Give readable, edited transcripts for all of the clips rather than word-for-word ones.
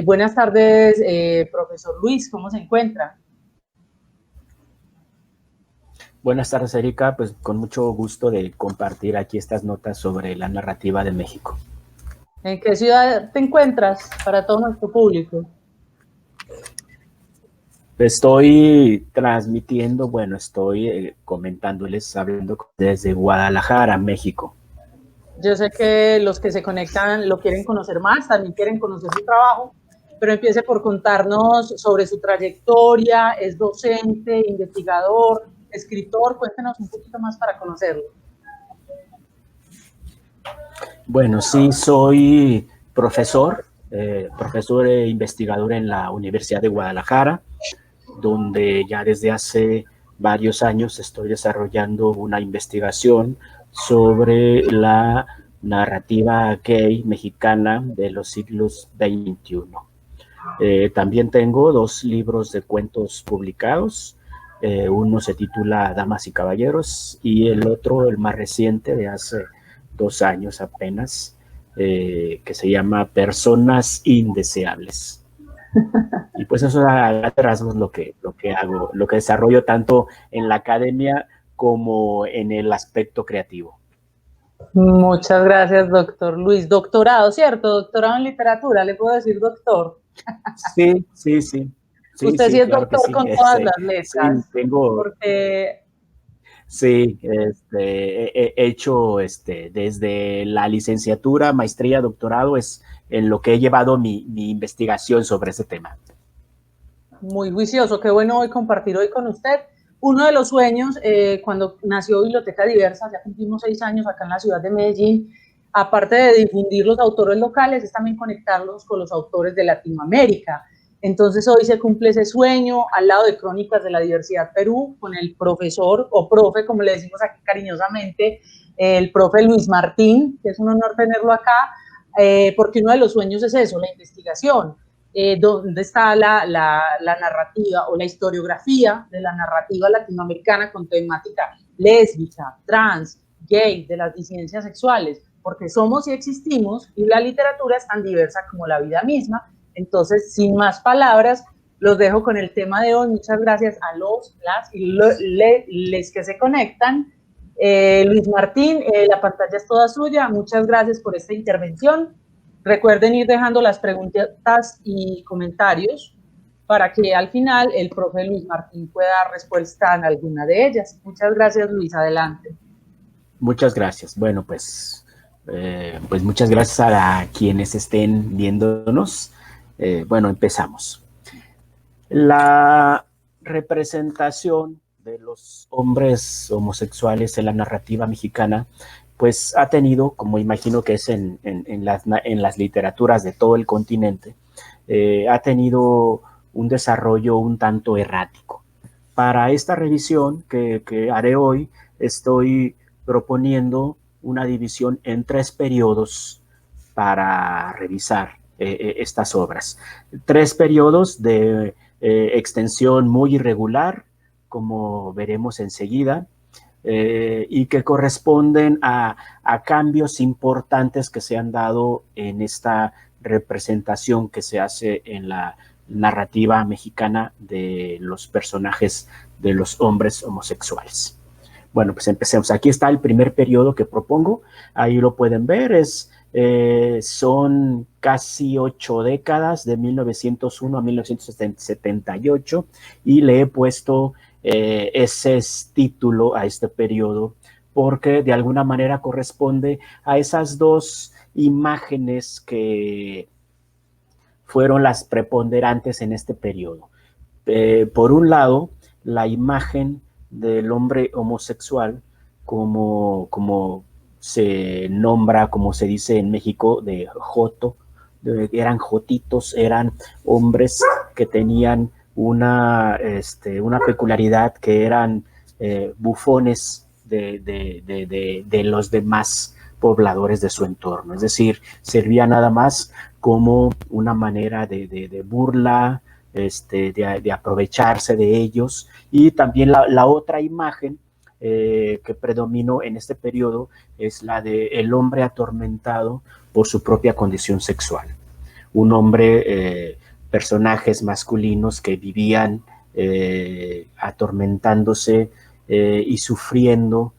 Buenas tardes, profesor Luis, ¿cómo se encuentra? Buenas tardes, Erika. Pues con mucho gusto de compartir aquí estas notas sobre la narrativa de México. ¿En qué ciudad te encuentras para todo nuestro público? Estoy transmitiendo, bueno, estoy comentándoles, hablando desde Guadalajara, México. Yo sé que los que se conectan lo quieren conocer más, también quieren conocer su trabajo, pero empiece por contarnos sobre su trayectoria, es docente, investigador, escritor, cuéntenos un poquito más para conocerlo. Bueno, sí, soy profesor, profesor e investigador en la Universidad de Guadalajara, donde ya desde hace varios años estoy desarrollando una investigación sobre la narrativa gay mexicana de los siglos XXI. También tengo 2 libros de cuentos publicados. Uno se titula Damas y Caballeros y el otro, el más reciente, de hace 2 años apenas, que se llama Personas Indeseables. Y pues eso a rasgos lo que hago, lo que desarrollo tanto en la academia como en el aspecto creativo. Muchas gracias, doctor Luis. Doctorado, ¿cierto? Doctorado en literatura, le puedo decir doctor. Sí, sí, sí, sí, Usted sí sí, es claro que doctor sí. con todas las Sí, letras, tengo, porque sí, he hecho desde la licenciatura, maestría, doctorado, es en lo que he llevado mi investigación sobre ese tema. muy juicioso. Qué bueno hoy compartir hoy con usted. Uno de los sueños, cuando nació Biblioteca Diversa, ya cumplimos 6 años acá en la ciudad de Medellín, aparte de difundir los autores locales, es también conectarlos con los autores de Latinoamérica. Entonces hoy se cumple ese sueño al lado de Crónicas de la Diversidad Perú, con el profesor o profe, como le decimos aquí cariñosamente, el profe Luis Martín, que es un honor tenerlo acá, porque uno de los sueños es eso, la investigación. Dónde está la narrativa o la historiografía de la narrativa latinoamericana con temática lésbica, trans, gay, de las disidencias sexuales, porque somos y existimos y la literatura es tan diversa como la vida misma. Entonces, sin más palabras, los dejo con el tema de hoy. Muchas gracias a los, las y les que se conectan. Luis Martín, la pantalla es toda suya. Muchas gracias por esta intervención. Recuerden ir dejando las preguntas y comentarios para que al final el profe Luis Martín pueda dar respuesta en alguna de ellas. Muchas gracias, Luis. Adelante. Muchas gracias. Bueno, pues muchas gracias a quienes estén viéndonos. Bueno, empezamos. La representación de los hombres homosexuales en la narrativa mexicana, pues ha tenido, como imagino que es en las literaturas de todo el continente, ha tenido un desarrollo un tanto errático. Para esta revisión que haré hoy, estoy proponiendo una división en 3 periodos para revisar estas obras. 3 periodos de extensión muy irregular, como veremos enseguida, y que corresponden a cambios importantes que se han dado en esta representación que se hace en la narrativa mexicana de los personajes de los hombres homosexuales. Bueno, pues empecemos. Aquí está el primer periodo que propongo. Ahí lo pueden ver. Son casi 8 décadas, de 1901 a 1978, y le he puesto ese título a este periodo porque de alguna manera corresponde a esas 2 imágenes que fueron las preponderantes en este periodo. Por un lado, la imagen del hombre homosexual como se nombra, como se dice en México, de joto, eran jotitos, eran hombres que tenían una peculiaridad, que eran bufones de los demás pobladores de su entorno, es decir, servía nada más como una manera de burla, de aprovecharse de ellos. Y también la otra imagen que predominó en este periodo es la del hombre atormentado por su propia condición sexual. un hombre, personajes masculinos que vivían atormentándose y sufriendo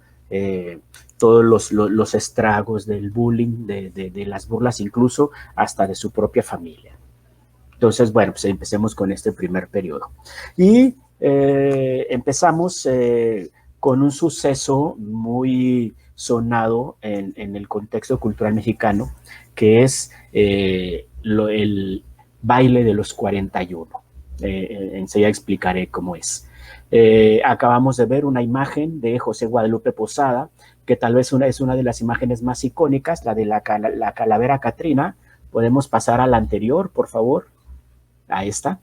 todos los estragos del bullying, de las burlas, incluso hasta de su propia familia. Entonces, bueno, pues empecemos con este primer periodo. Y empezamos con un suceso muy sonado en el contexto cultural mexicano, que es el baile de los 41. Enseguida explicaré cómo es. Acabamos de ver una imagen de José Guadalupe Posada, que tal vez es una de las imágenes más icónicas, la de la calavera Catrina. Podemos pasar a la anterior, por favor. Ahí está.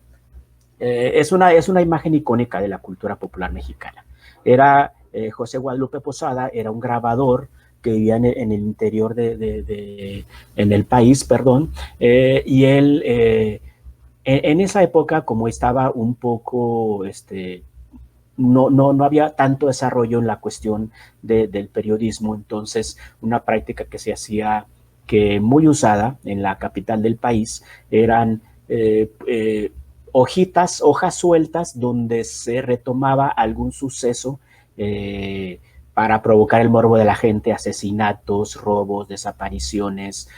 Es una imagen icónica de la cultura popular mexicana. Era José Guadalupe Posada, era un grabador que vivía en el interior en el país, perdón, y él en esa época, como estaba un poco, no había tanto desarrollo en la cuestión del periodismo, entonces una práctica que se hacía, que muy usada en la capital del país, eran hojas sueltas donde se retomaba algún suceso para provocar el morbo de la gente, asesinatos, robos, desapariciones,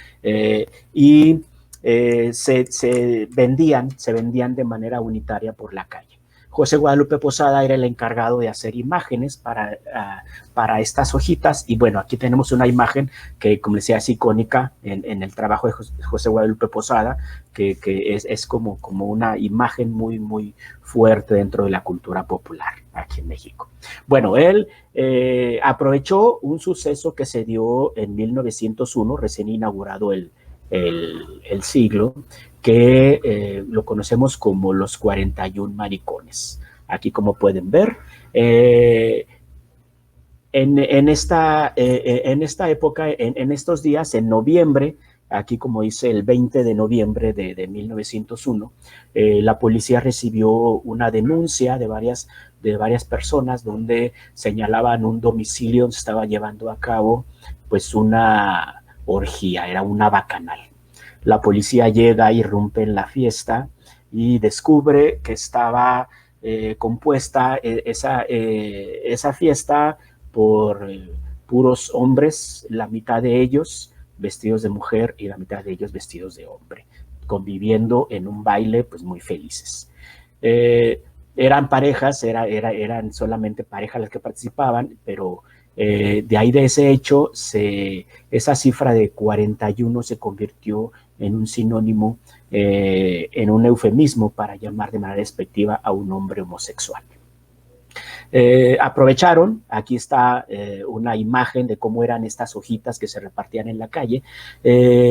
y se vendían de manera unitaria por la calle. José Guadalupe Posada era el encargado de hacer imágenes para estas hojitas, y bueno, aquí tenemos una imagen que, como decía, es icónica en el trabajo de José Guadalupe Posada, que es como una imagen muy, muy fuerte dentro de la cultura popular aquí en México. Bueno, él aprovechó un suceso que se dio en 1901, recién inaugurado el siglo, que lo conocemos como los 41 maricones. Aquí, como pueden ver, en esta época, en estos días, en noviembre, aquí como dice el 20 de noviembre de 1901, la policía recibió una denuncia de varias personas donde señalaban un domicilio donde se estaba llevando a cabo pues una orgía, era una bacanal. La policía llega, irrumpe en la fiesta y descubre que estaba compuesta esa fiesta por puros hombres, la mitad de ellos vestidos de mujer y la mitad de ellos vestidos de hombre, conviviendo en un baile pues muy felices. Eran parejas, eran solamente parejas las que participaban, pero de ahí, de ese hecho, esa cifra de 41 se convirtió en un sinónimo, en un eufemismo para llamar de manera despectiva a un hombre homosexual. Aprovecharon, aquí está una imagen de cómo eran estas hojitas que se repartían en la calle,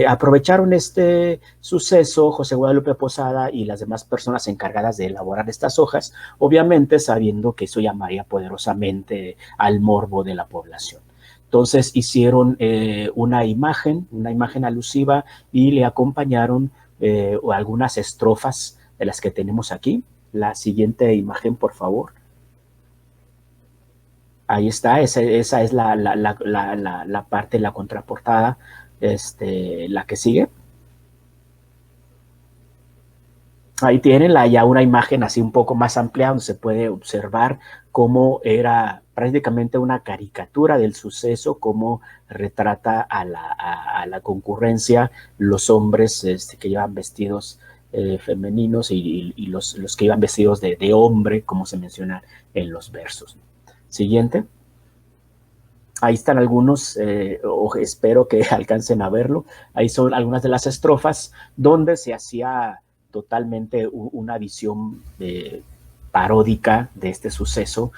aprovecharon este suceso José Guadalupe Posada y las demás personas encargadas de elaborar estas hojas, obviamente sabiendo que eso llamaría poderosamente al morbo de la población. Entonces hicieron una imagen alusiva y le acompañaron algunas estrofas de las que tenemos aquí. La siguiente imagen, por favor. Ahí está, esa es la parte, la contraportada, la que sigue. Ahí tienen ya una imagen así un poco más amplia donde se puede observar cómo era prácticamente una caricatura del suceso, cómo retrata a la concurrencia los hombres que llevan vestidos femeninos y los que iban vestidos de hombre, como se menciona en los versos. Siguiente. Ahí están algunos, espero que alcancen a verlo. Ahí son algunas de las estrofas donde se hacía totalmente una visión paródica de este suceso,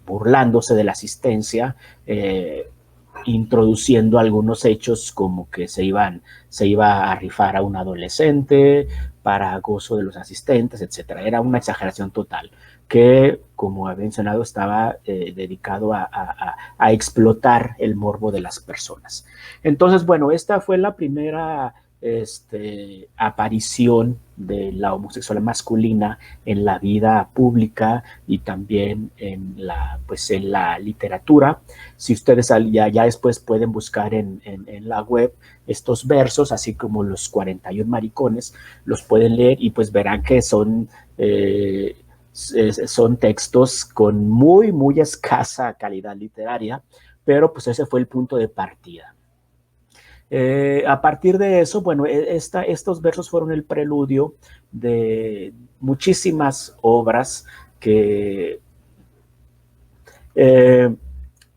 burlándose de la asistencia, introduciendo algunos hechos como que se iba a rifar a un adolescente para gozo de los asistentes, etc. Era una exageración total que, como he mencionado, estaba dedicado a explotar el morbo de las personas. Entonces, bueno, esta fue la primera aparición de la homosexualidad masculina en la vida pública y también en la literatura. Si ustedes ya después pueden buscar en la web estos versos, así como los 41 maricones, los pueden leer y pues verán que son textos con muy escasa calidad literaria, pero pues ese fue el punto de partida. A partir de eso, bueno, estos versos fueron el preludio de muchísimas obras que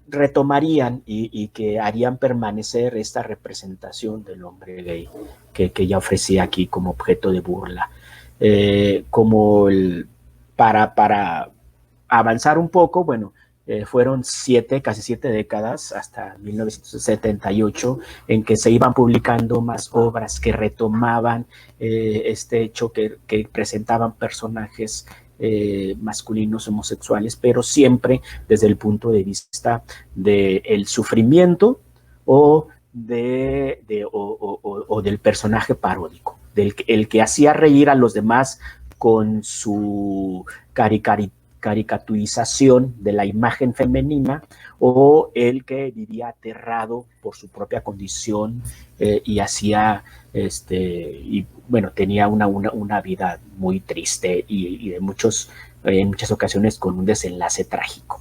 retomarían y que harían permanecer esta representación del hombre gay que ya ofrecía aquí como objeto de burla. Para avanzar un poco, bueno, fueron casi siete décadas, hasta 1978, en que se iban publicando más obras que retomaban este hecho, que presentaban personajes masculinos homosexuales, pero siempre desde el punto de vista del sufrimiento o del personaje paródico, el que hacía reír a los demás con su caricaturización de la imagen femenina, o el que vivía aterrado por su propia condición y hacía, y bueno, tenía una vida muy triste y en muchas ocasiones con un desenlace trágico.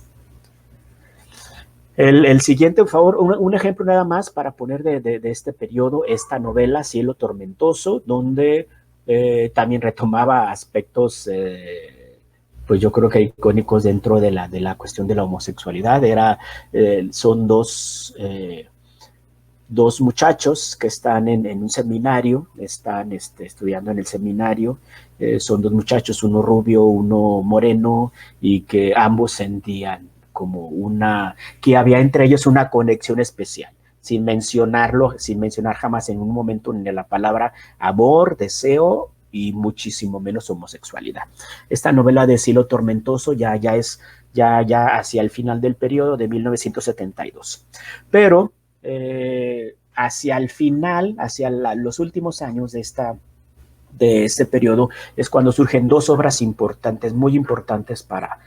El siguiente, por favor, un ejemplo nada más para poner de este periodo, esta novela Cielo Tormentoso, donde también retomaba aspectos pues yo creo que icónicos dentro de la cuestión de la homosexualidad. Son dos muchachos que están en un seminario, están estudiando en el seminario. Son dos muchachos, uno rubio, uno moreno, y que ambos sentían que había entre ellos una conexión especial, sin mencionar jamás en un momento ni la palabra amor, deseo y muchísimo menos homosexualidad. Esta novela de Cielo Tormentoso ya hacia el final del periodo de 1972. Pero hacia el final, los últimos años de este periodo, es cuando surgen dos obras importantes, muy importantes para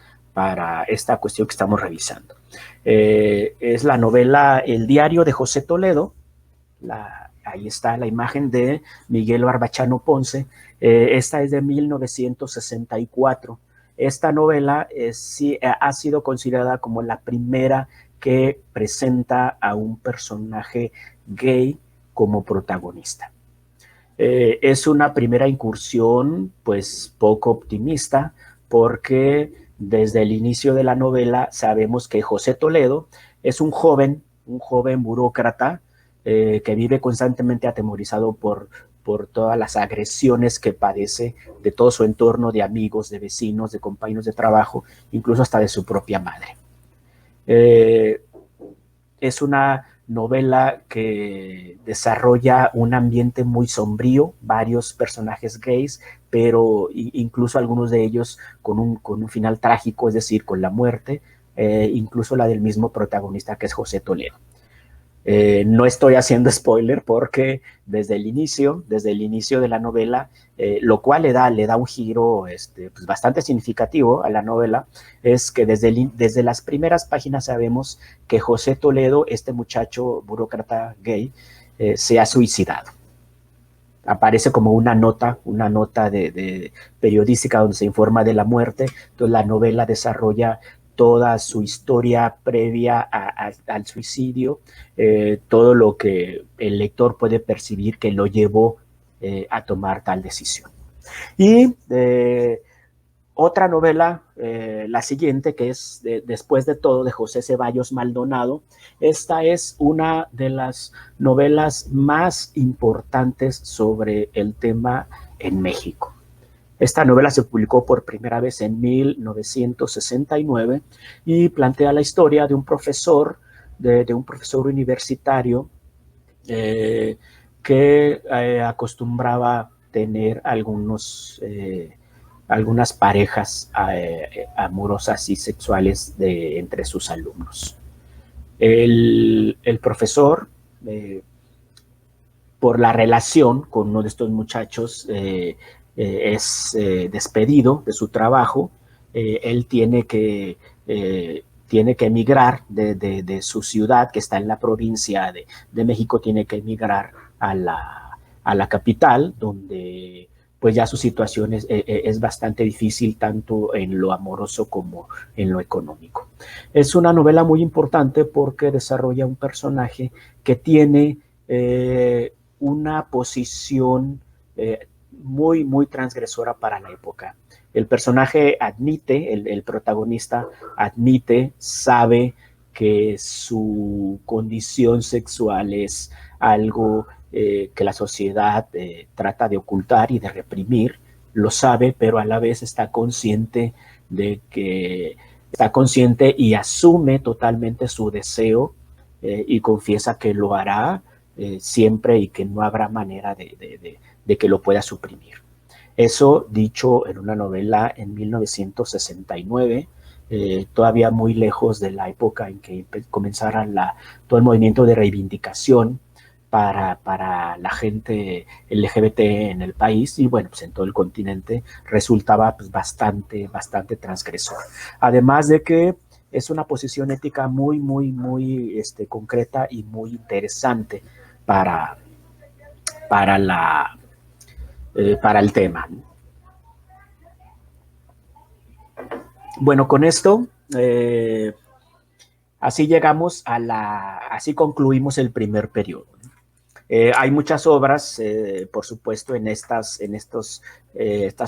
esta cuestión que estamos revisando. Es la novela El diario de José Toledo. Ahí está la imagen de Miguel Barbachano Ponce. Esta es de 1964. Esta novela ha sido considerada como la primera que presenta a un personaje gay como protagonista. Es una primera incursión, pues, poco optimista, porque desde el inicio de la novela sabemos que José Toledo es un joven burócrata que vive constantemente atemorizado por todas las agresiones que padece de todo su entorno, de amigos, de vecinos, de compañeros de trabajo, incluso hasta de su propia madre. Es una novela que desarrolla un ambiente muy sombrío, varios personajes gays, pero incluso algunos de ellos con un final trágico, es decir, con la muerte, incluso la del mismo protagonista, que es José Toledo. No estoy haciendo spoiler porque desde el inicio de la novela, lo cual le da un giro pues bastante significativo a la novela, es que desde las primeras páginas sabemos que José Toledo, este muchacho burócrata gay, se ha suicidado. Aparece como una nota de periodística donde se informa de la muerte. Entonces la novela desarrolla toda su historia previa al suicidio, todo lo que el lector puede percibir que lo llevó a tomar tal decisión. Y otra novela, la siguiente, que es Después de todo, de José Ceballos Maldonado. Esta es una de las novelas más importantes sobre el tema en México. Esta novela se publicó por primera vez en 1969 y plantea la historia de un profesor, de un profesor universitario que acostumbraba tener algunas parejas amorosas y sexuales entre sus alumnos. El profesor por la relación con uno de estos muchachos, es despedido de su trabajo. Él tiene que emigrar de su ciudad, que está en la provincia de México, tiene que emigrar a la capital, donde pues ya su situación es bastante difícil, tanto en lo amoroso como en lo económico. Es una novela muy importante porque desarrolla un personaje que tiene una posición muy, muy transgresora para la época. El personaje admite, el protagonista admite, sabe que su condición sexual es algo que la sociedad trata de ocultar y de reprimir, lo sabe, pero a la vez está consciente y asume totalmente su deseo y confiesa que lo hará siempre y que no habrá manera de que lo pueda suprimir. Eso dicho en una novela en 1969, todavía muy lejos de la época en que comenzara todo el movimiento de reivindicación para la gente LGBT en el país, y bueno, pues en todo el continente resultaba pues bastante transgresor. Además de que es una posición ética muy, muy, muy concreta y muy interesante para el tema. Bueno, con esto, así concluimos el primer periodo. Hay muchas obras, por supuesto, en estas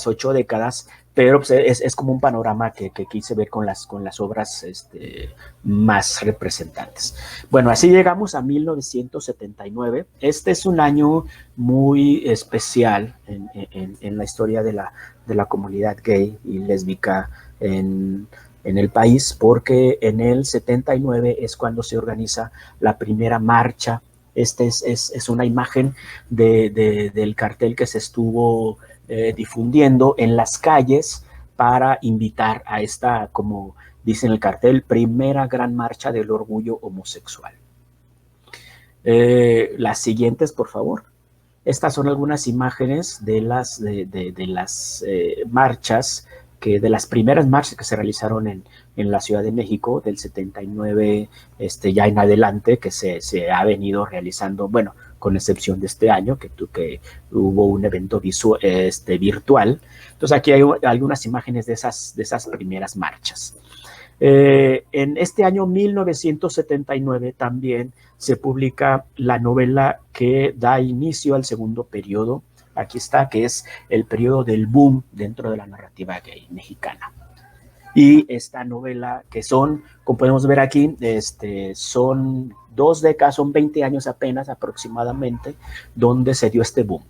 8 décadas, pero pues, es como un panorama que quise ver con las obras más representantes. Bueno, así llegamos a 1979. Este es un año muy especial en la historia de la comunidad gay y lésbica en el país, porque en el 79 es cuando se organiza la primera marcha. Es una imagen del cartel que se estuvo difundiendo en las calles para invitar a esta, como dice en el cartel, primera gran marcha del orgullo homosexual. Las siguientes, por favor. Estas son algunas imágenes de las marchas, de las primeras marchas que se realizaron en la Ciudad de México del 79 ya en adelante, que se ha venido realizando, bueno, con excepción de este año, que hubo un evento virtual. Entonces aquí hay algunas imágenes de esas primeras marchas. En este año 1979 también se publica la novela que da inicio al segundo periodo. Aquí está, que es el periodo del boom dentro de la narrativa gay mexicana. Y esta novela, que son, como podemos ver aquí, son 2 décadas, son 20 años apenas aproximadamente, donde se dio este boom.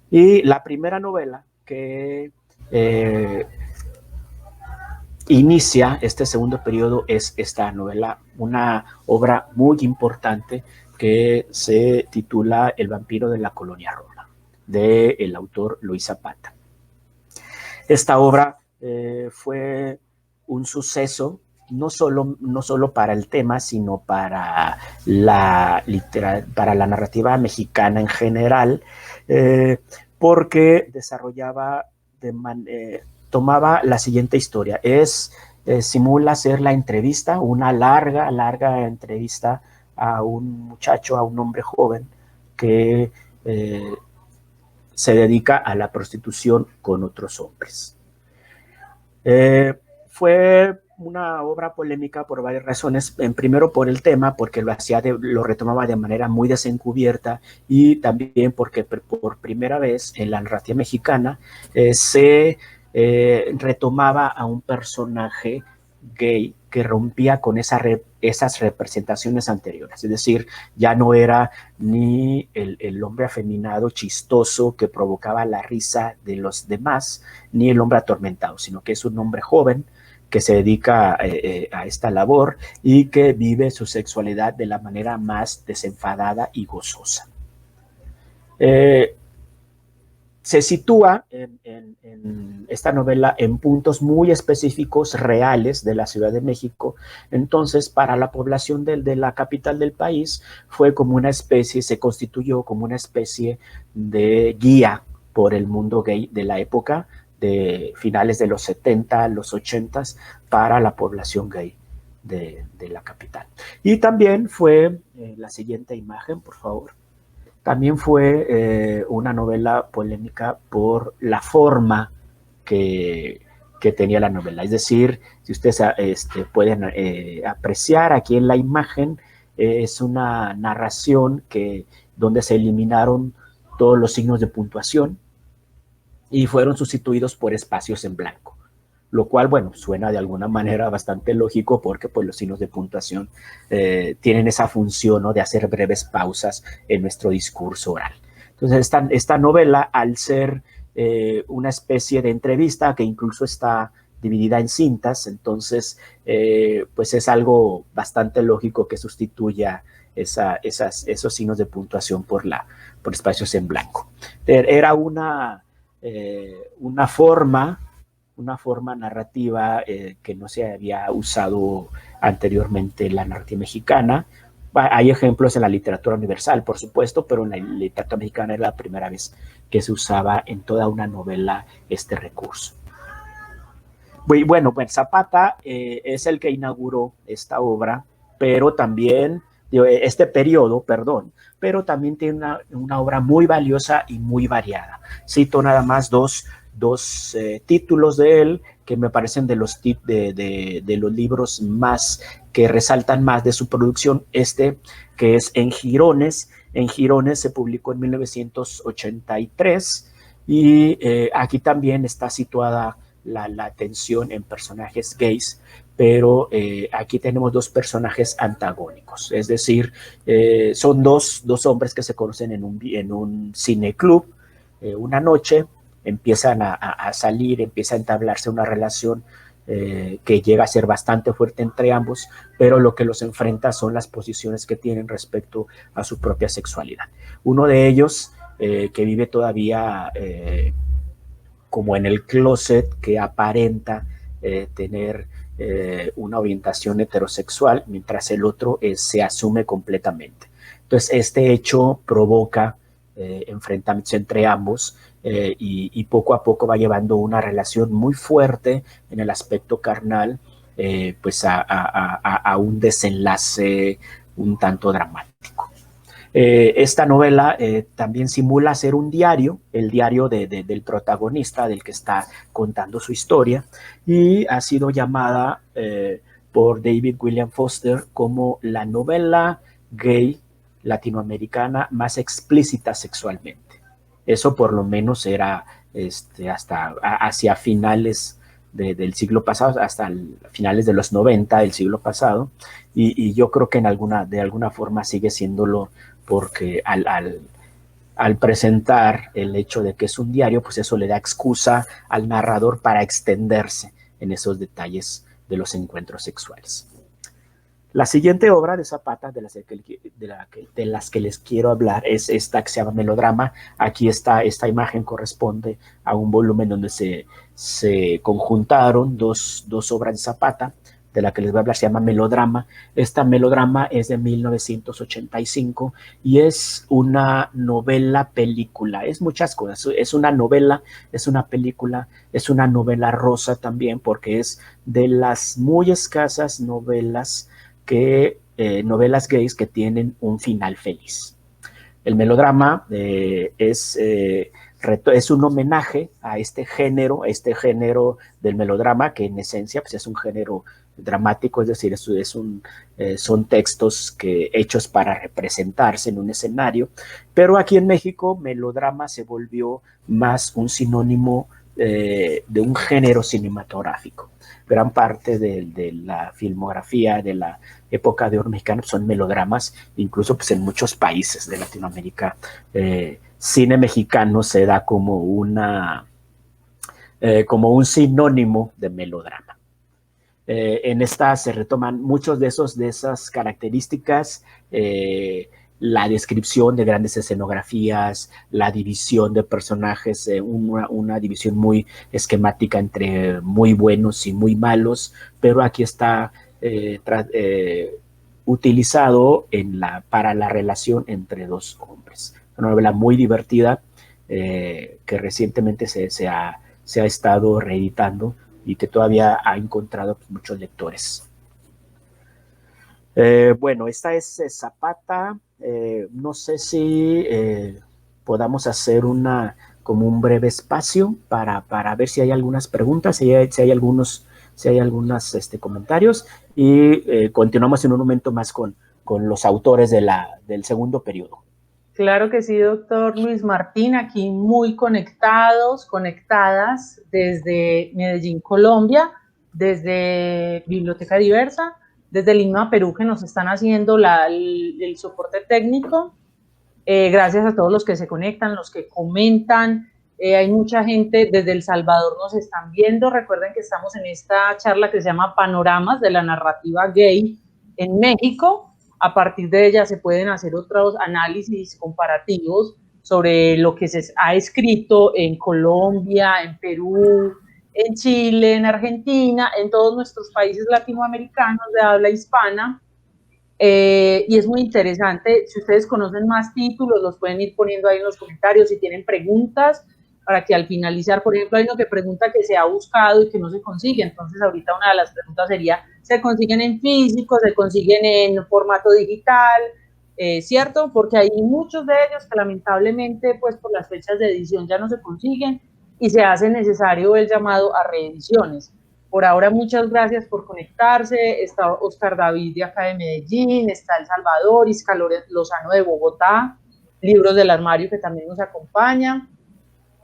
Y la primera novela que inicia este segundo periodo es esta novela, una obra muy importante que se titula El vampiro de la Colonia Roma, del autor Luis Zapata. Esta obra fue un suceso no solo para el tema, sino para la narrativa mexicana en general, porque desarrollaba tomaba la siguiente historia. Simula ser la entrevista, una larga entrevista a un muchacho, a un hombre joven que se dedica a la prostitución con otros hombres. Fue una obra polémica por varias razones. Primero por el tema, porque lo retomaba de manera muy desencubierta, y también porque por primera vez en la narrativa mexicana se retomaba a un personaje gay que rompía con esas representaciones anteriores. Es decir, ya no era ni el hombre afeminado chistoso que provocaba la risa de los demás, ni el hombre atormentado, sino que es un hombre joven que se dedica a esta labor y que vive su sexualidad de la manera más desenfadada y gozosa. Se sitúa en esta novela en puntos muy específicos, reales, de la Ciudad de México. Entonces, para la población de la capital del país, fue como una especie, se constituyó como una especie de guía por el mundo gay de la época, de finales de los 70, los 80, para la población gay de la capital. Y también fue, la siguiente imagen, por favor. También fue una novela polémica por la forma que tenía la novela. Es decir, si ustedes pueden apreciar aquí en la imagen, es una narración donde se eliminaron todos los signos de puntuación y fueron sustituidos por espacios en blanco. Lo cual, bueno, suena de alguna manera bastante lógico porque pues, los signos de puntuación tienen esa función, ¿no?, de hacer breves pausas en nuestro discurso oral. Entonces, esta novela, al ser una especie de entrevista que incluso está dividida en cintas, entonces, pues es algo bastante lógico que sustituya esos signos de puntuación por espacios en blanco. Era una forma narrativa que no se había usado anteriormente en la narrativa mexicana. Hay ejemplos en la literatura universal, por supuesto, pero en la literatura mexicana era la primera vez que se usaba en toda una novela este recurso. Bueno, pues Zapata es el que inauguró esta obra, pero también, este periodo, perdón, pero también tiene una obra muy valiosa y muy variada. Cito nada más dos títulos de él que me parecen de los libros más que resaltan más de su producción. Que es En Jirones. En Jirones se publicó en 1983 y aquí también está situada la atención en personajes gays, pero aquí tenemos dos personajes antagónicos, es decir, son dos hombres que se conocen en un cineclub una noche, empiezan a salir, empieza a entablarse una relación que llega a ser bastante fuerte entre ambos, pero lo que los enfrenta son las posiciones que tienen respecto a su propia sexualidad. Uno de ellos, que vive todavía como en el closet, que aparenta tener una orientación heterosexual, mientras el otro se asume completamente. Entonces, este hecho provoca enfrentamientos entre ambos y poco a poco va llevando una relación muy fuerte en el aspecto carnal, pues a un desenlace un tanto dramático. Esta novela también simula ser un diario, el diario del protagonista, del que está contando su historia, y ha sido llamada por David William Foster como la novela gay latinoamericana más explícita sexualmente. Eso por lo menos era hasta hacia finales del siglo pasado, hasta finales de los 90 del siglo pasado, y yo creo que de alguna forma sigue siéndolo, porque al presentar el hecho de que es un diario, pues eso le da excusa al narrador para extenderse en esos detalles de los encuentros sexuales. La siguiente obra de Zapata, de las que les quiero hablar, es esta que se llama Melodrama. Aquí esta imagen corresponde a un volumen donde se conjuntaron dos obras de Zapata. De la que les voy a hablar se llama Melodrama. Esta Melodrama es de 1985 y es una novela película. Es muchas cosas. Es una novela, es una película, es una novela rosa también, porque es de las muy escasas novelas gays que tienen un final feliz. El melodrama es un homenaje a este género del melodrama, que en esencia pues, es un género dramático, es decir, son textos hechos para representarse en un escenario, pero aquí en México melodrama se volvió más un sinónimo de un género cinematográfico. Gran parte de la filmografía de la época de oro mexicana son melodramas, incluso pues, en muchos países de Latinoamérica. Cine mexicano se da como un sinónimo de melodrama. En esta se retoman muchos de esas características la descripción de grandes escenografías, la división de personajes, una división muy esquemática entre muy buenos y muy malos, pero aquí está utilizado para la relación entre dos hombres. Una novela muy divertida que recientemente se ha estado reeditando y que todavía ha encontrado muchos lectores. Bueno, esta es Zapata. No sé si podamos hacer como un breve espacio para ver si hay algunas preguntas, si hay algunos comentarios, y continuamos en un momento más con los autores del segundo periodo. Claro que sí, doctor Luis Martín, aquí muy conectadas desde Medellín, Colombia, desde Biblioteca Diversa, desde Lima, Perú, que nos están haciendo el soporte técnico. Gracias a todos los que se conectan, los que comentan. Hay mucha gente desde El Salvador nos están viendo. Recuerden que estamos en esta charla que se llama Panoramas de la narrativa gay en México. A partir de ella se pueden hacer otros análisis comparativos sobre lo que se ha escrito en Colombia, en Perú, en Chile, en Argentina, en todos nuestros países latinoamericanos de habla hispana. Y es muy interesante. Si ustedes conocen más títulos, los pueden ir poniendo ahí en los comentarios. Si tienen preguntas, para que al finalizar, por ejemplo, hay uno que pregunta que se ha buscado y que no se consigue. Entonces, ahorita una de las preguntas sería, ¿se consiguen en físico? ¿Se consiguen en formato digital? ¿Cierto? Porque hay muchos de ellos que lamentablemente, pues por las fechas de edición ya no se consiguen y se hace necesario el llamado a reediciones. Por ahora, muchas gracias por conectarse. Está Oscar David de acá de Medellín, está El Salvador, Isca Lozano de Bogotá, Libros del Armario que también nos acompaña.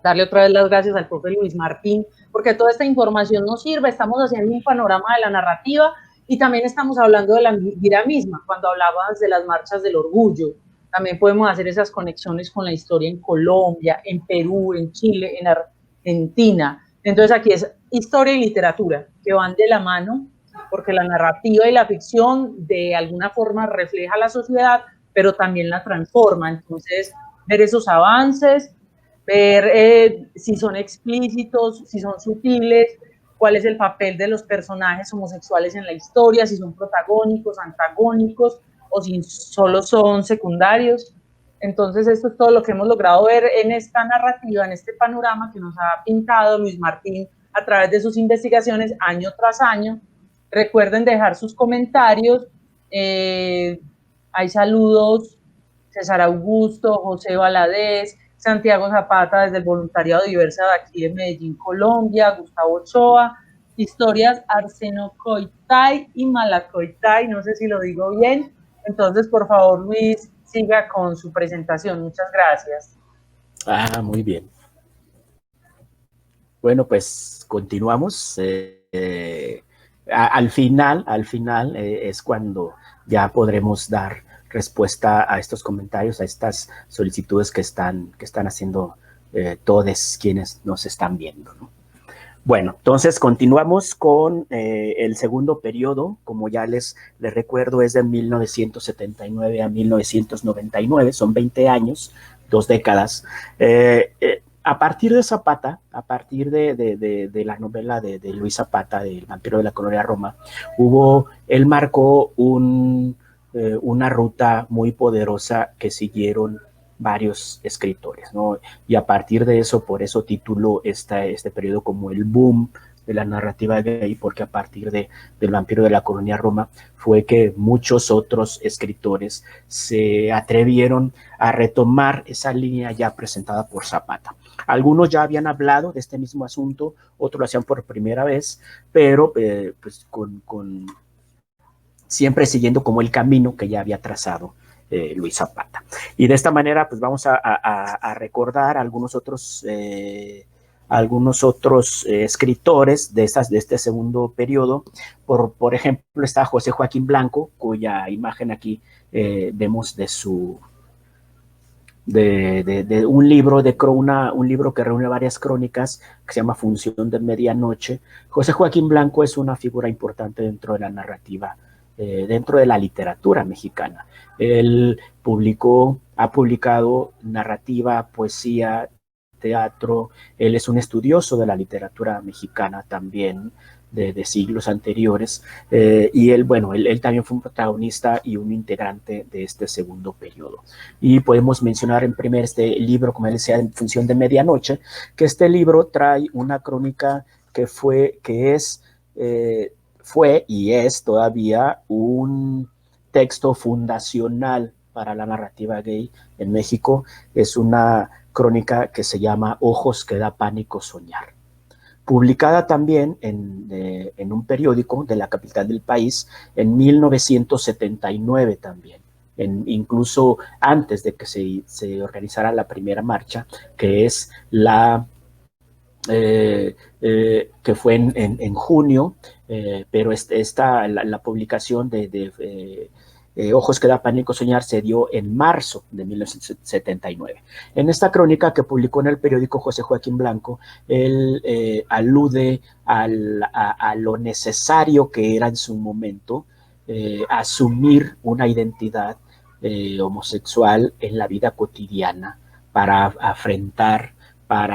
Darle otra vez las gracias al profe Luis Martín, porque toda esta información nos sirve. Estamos haciendo un panorama de la narrativa y también estamos hablando de la vida misma, cuando hablabas de las marchas del orgullo. También podemos hacer esas conexiones con la historia en Colombia, en Perú, en Chile, en Argentina. Entonces aquí es historia y literatura, que van de la mano, porque la narrativa y la ficción de alguna forma refleja la sociedad, pero también la transforma. Entonces, ver esos avances, ver si son explícitos, si son sutiles, cuál es el papel de los personajes homosexuales en la historia, si son protagónicos, antagónicos, o si solo son secundarios. Entonces, esto es todo lo que hemos logrado ver en esta narrativa, en este panorama que nos ha pintado Luis Martín a través de sus investigaciones año tras año. Recuerden dejar sus comentarios. Hay saludos, César Augusto, José Valadez, Santiago Zapata desde el Voluntariado Diversa de aquí de Medellín, Colombia, Gustavo Ochoa, historias Arsenocoitay y Malacoitay, no sé si lo digo bien. Entonces, por favor, Luis, siga con su presentación. Muchas gracias. Muy bien. Bueno, pues continuamos. Al final es cuando ya podremos dar respuesta a estos comentarios, a estas solicitudes que están haciendo todos quienes nos están viendo, ¿no? Bueno, entonces continuamos con el segundo periodo. Como ya les recuerdo, es de 1979 a 1999, son 20 años, 2 décadas. A partir de Zapata, a partir de la novela de Luis Zapata, del Vampiro de la Colonia Roma, él marcó una ruta muy poderosa que siguieron varios escritores, ¿no? Y a partir de eso, por eso tituló este periodo como el boom de la narrativa gay, porque a partir del Vampiro de la Colonia Roma fue que muchos otros escritores se atrevieron a retomar esa línea ya presentada por Zapata. Algunos ya habían hablado de este mismo asunto, otros lo hacían por primera vez, pero pues siempre siguiendo como el camino que ya había trazado Luis Zapata. Y de esta manera, pues vamos a recordar algunos otros escritores de este segundo periodo. Por ejemplo, está José Joaquín Blanco, cuya imagen aquí vemos de un libro un libro que reúne varias crónicas que se llama Función de Medianoche. José Joaquín Blanco es una figura importante dentro de la narrativa dentro de la literatura mexicana. Él ha publicado narrativa, poesía, teatro. Él es un estudioso de la literatura mexicana también, de siglos anteriores, y él, bueno, él también fue un protagonista y un integrante de este segundo periodo. Y podemos mencionar en primer este libro, como él decía, En función de medianoche, que este libro trae una crónica que fue y es todavía un texto fundacional para la narrativa gay en México. Es una crónica que se llama Ojos que da pánico soñar, publicada también en un periódico de la capital del país en 1979 también, incluso antes de que se organizara la primera marcha, que es que fue en junio, pero la publicación de Ojos que da pánico soñar se dio en marzo de 1979. En esta crónica que publicó en el periódico José Joaquín Blanco, él alude a lo necesario que era en su momento asumir una identidad homosexual en la vida cotidiana para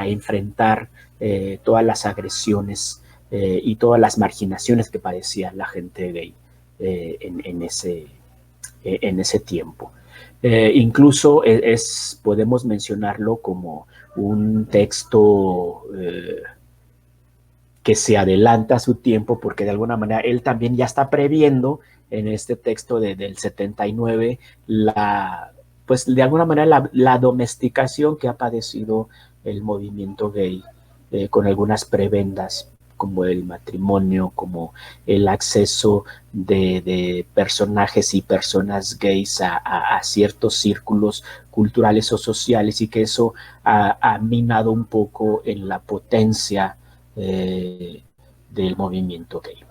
enfrentar todas las agresiones y todas las marginaciones que padecía la gente gay en ese tiempo. Incluso podemos mencionarlo como un texto que se adelanta a su tiempo, porque de alguna manera él también ya está previendo en este texto del 79 pues de alguna manera la domesticación que ha padecido el movimiento gay, con algunas prebendas como el matrimonio, como el acceso de personajes y personas gays a ciertos círculos culturales o sociales, y que eso ha minado un poco en la potencia del movimiento gay.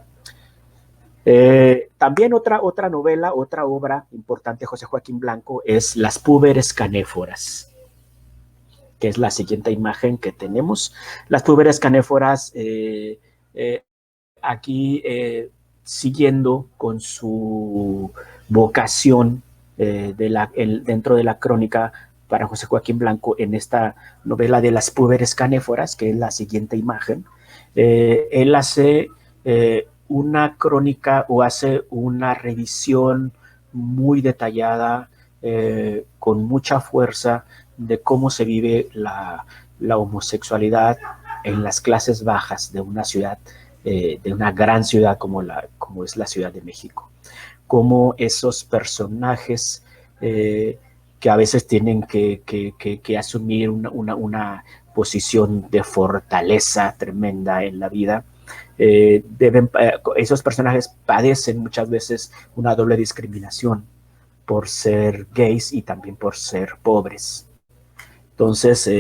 También otra novela, otra obra importante de José Joaquín Blanco es Las púberes canéforas, que es la siguiente imagen que tenemos. Las púberes canéforas, aquí siguiendo con su vocación dentro de la crónica para José Joaquín Blanco, en esta novela de Las púberes canéforas, que es la siguiente imagen, él hace una crónica o hace una revisión muy detallada, con mucha fuerza, de cómo se vive la homosexualidad en las clases bajas de una ciudad, de una gran ciudad como es la Ciudad de México. Cómo esos personajes que a veces tienen que asumir una posición de fortaleza tremenda en la vida, esos personajes padecen muchas veces una doble discriminación por ser gays y también por ser pobres. Entonces,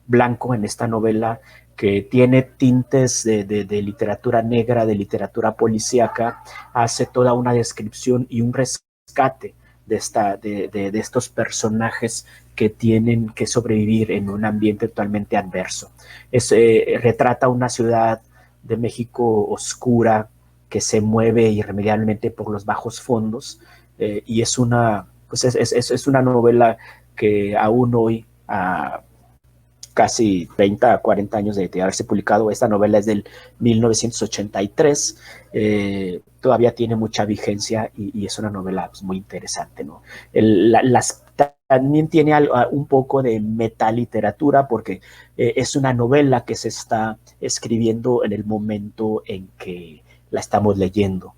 Blanco, en esta novela que tiene tintes de literatura negra, de literatura policíaca, hace toda una descripción y un rescate de estos personajes que tienen que sobrevivir en un ambiente totalmente adverso. Retrata una ciudad de México oscura que se mueve irremediablemente por los bajos fondos, y es una novela que aún hoy, a casi 30 a 40 años de haberse publicado, esta novela es del 1983, todavía tiene mucha vigencia y es una novela pues, muy interesante, ¿no? También tiene un poco de metaliteratura, porque es una novela que se está escribiendo en el momento en que la estamos leyendo,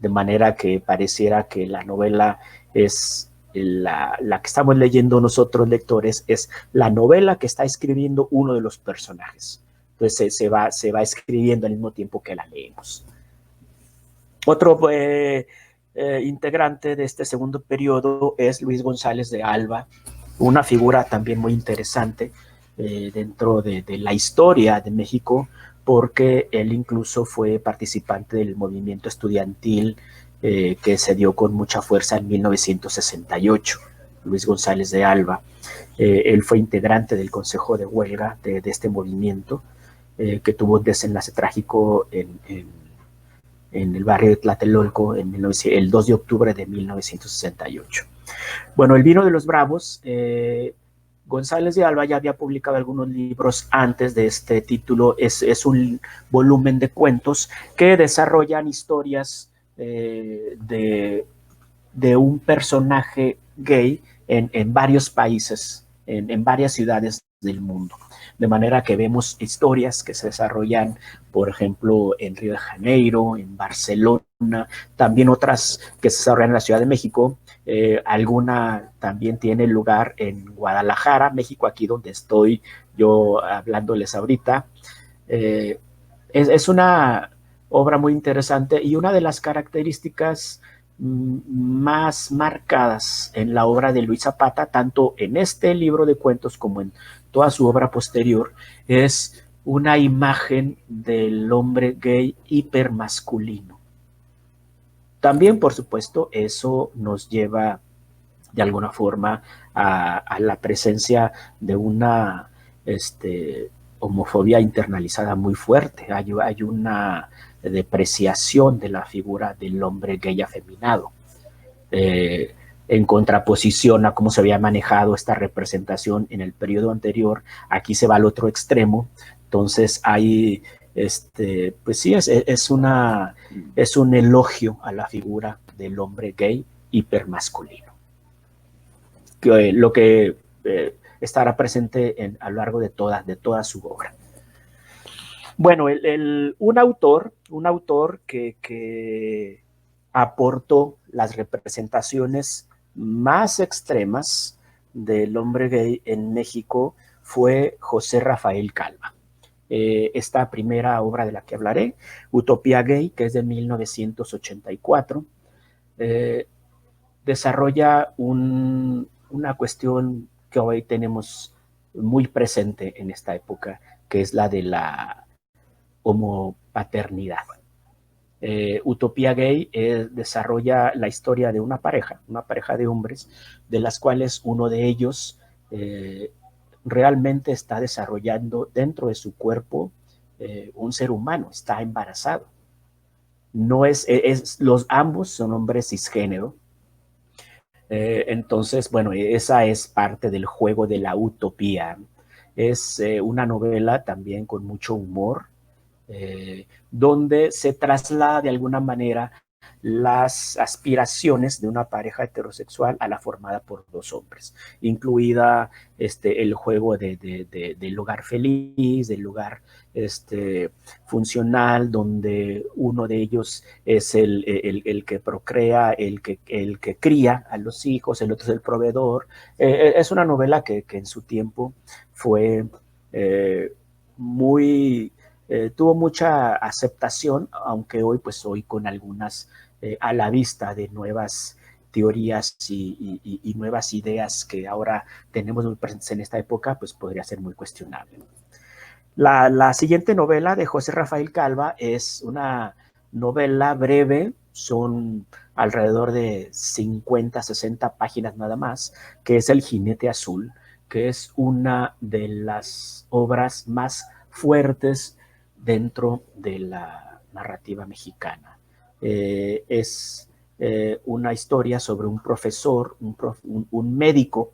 de manera que pareciera que la novela es la que estamos leyendo nosotros lectores, es la novela que está escribiendo uno de los personajes. Entonces se va escribiendo al mismo tiempo que la leemos. Otro integrante de este segundo periodo es Luis González de Alba, una figura también muy interesante dentro de la historia de México, porque él incluso fue participante del movimiento estudiantil que se dio con mucha fuerza en 1968, Luis González de Alba. Él fue integrante del Consejo de Huelga de este movimiento, que tuvo un desenlace trágico en el barrio de Tlatelolco el 2 de octubre de 1968. Bueno, El vino de los bravos, González de Alba ya había publicado algunos libros antes de este título. Es un volumen de cuentos que desarrollan historias de un personaje gay en varios países, en varias ciudades del mundo. De manera que vemos historias que se desarrollan, por ejemplo, en Río de Janeiro, en Barcelona, también otras que se desarrollan en la Ciudad de México. Alguna también tiene lugar en Guadalajara, México, aquí donde estoy yo hablándoles ahorita. Es una obra muy interesante y una de las características más marcadas en la obra de Luis Zapata, tanto en este libro de cuentos como en toda su obra posterior, es una imagen del hombre gay hipermasculino. También, por supuesto, eso nos lleva de alguna forma a la presencia de una homofobia internalizada muy fuerte. Hay una depreciación de la figura del hombre gay afeminado, en contraposición a cómo se había manejado esta representación en el periodo anterior. Aquí se va al otro extremo. Entonces hay, pues sí, es un elogio a la figura del hombre gay hipermasculino, lo que estará presente a lo largo de toda su obra. Bueno, un autor que aportó las representaciones más extremas del hombre gay en México fue José Rafael Calva. Esta primera obra de la que hablaré, Utopía Gay, que es de 1984, desarrolla una cuestión que hoy tenemos muy presente en esta época, que es la de la homopaternidad. Utopía Gay desarrolla la historia de una pareja de hombres, de las cuales uno de ellos realmente está desarrollando dentro de su cuerpo un ser humano, está embarazado. No ambos son hombres cisgénero. Entonces, bueno, esa es parte del juego de la utopía. Es una novela también con mucho humor, donde se traslada de alguna manera las aspiraciones de una pareja heterosexual a la formada por dos hombres, incluida el juego del hogar feliz, del hogar funcional, donde uno de ellos es el que procrea, el que cría a los hijos, el otro es el proveedor. Es una novela que en su tiempo fue tuvo mucha aceptación, aunque hoy con algunas a la vista de nuevas teorías y nuevas ideas que ahora tenemos muy presentes en esta época, pues podría ser muy cuestionable. La siguiente novela de José Rafael Calva es una novela breve, son alrededor de 50, 60 páginas nada más, que es El Jinete Azul, que es una de las obras más fuertes dentro de la narrativa mexicana. Es una historia sobre un profesor, un médico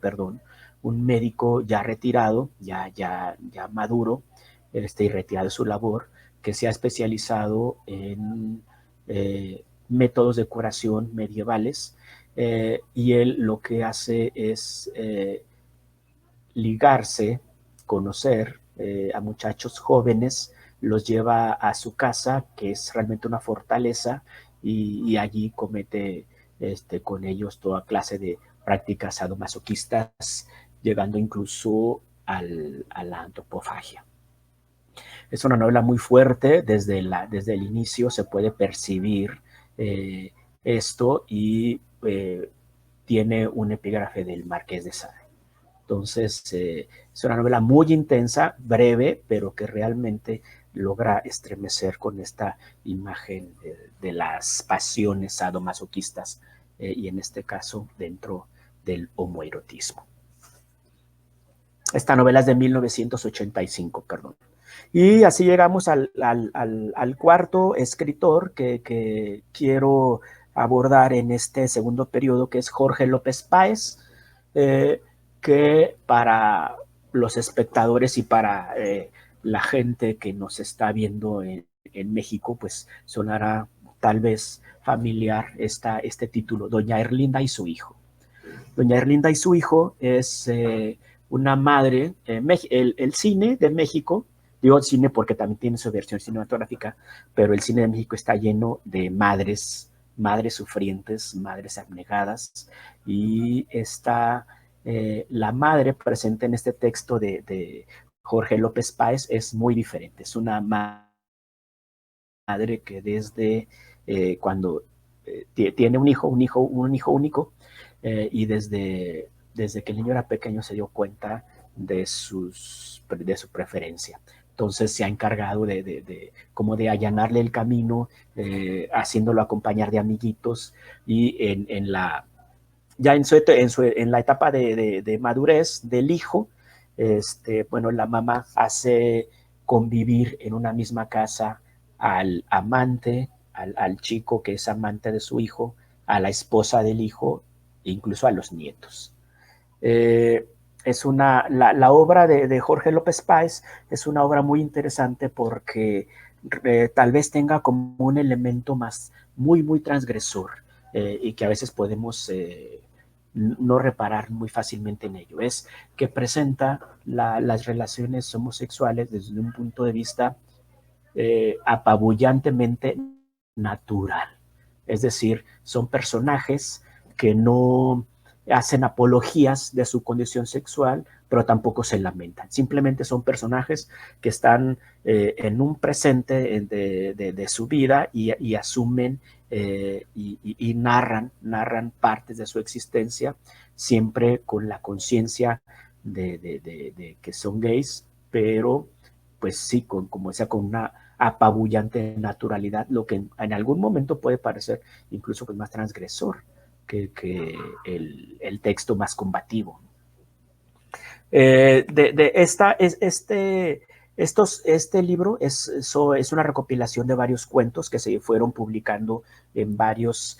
ya retirado, ya maduro, y retirado de su labor, que se ha especializado en métodos de curación medievales, y él lo que hace es ligarse, conocer a muchachos jóvenes, los lleva a su casa, que es realmente una fortaleza, y allí comete con ellos toda clase de prácticas sadomasoquistas, llegando incluso a la antropofagia. Es una novela muy fuerte, desde el inicio se puede percibir esto, y tiene un epígrafe del Marqués de Sade. Entonces, es una novela muy intensa, breve, pero que realmente logra estremecer con esta imagen de las pasiones sadomasoquistas, y en este caso dentro del homoerotismo. Esta novela es de 1985, perdón. Y así llegamos al cuarto escritor que quiero abordar en este segundo periodo, que es Jorge López Páez, que para los espectadores y para la gente que nos está viendo en México, pues sonará tal vez familiar este título, Doña Erlinda y su hijo. Doña Erlinda y su hijo es una madre, el cine de México, digo cine porque también tiene su versión cinematográfica, pero el cine de México está lleno de madres, madres sufrientes, madres abnegadas, y está la madre presente en este texto de Jorge López Páez es muy diferente, es una madre que desde cuando tiene un hijo único, y desde que el niño era pequeño se dio cuenta de su preferencia. Entonces se ha encargado como de allanarle el camino, haciéndolo acompañar de amiguitos, y en la etapa de madurez del hijo, bueno, la mamá hace convivir en una misma casa al amante, al chico que es amante de su hijo, a la esposa del hijo, e incluso a los nietos. La obra de Jorge López Páez es una obra muy interesante porque tal vez tenga como un elemento más muy transgresor, y que a veces podemos no reparar muy fácilmente en ello. Es que presenta las relaciones homosexuales desde un punto de vista apabullantemente natural. Es decir, son personajes que no hacen apologías de su condición sexual, pero tampoco se lamentan. Simplemente son personajes que están en un presente de su vida y asumen y narran partes de su existencia, siempre con la conciencia de que son gays, pero pues sí, como decía, con una apabullante naturalidad, lo que en algún momento puede parecer incluso pues más transgresor que el texto más combativo. Este libro es una recopilación de varios cuentos que se fueron publicando en varios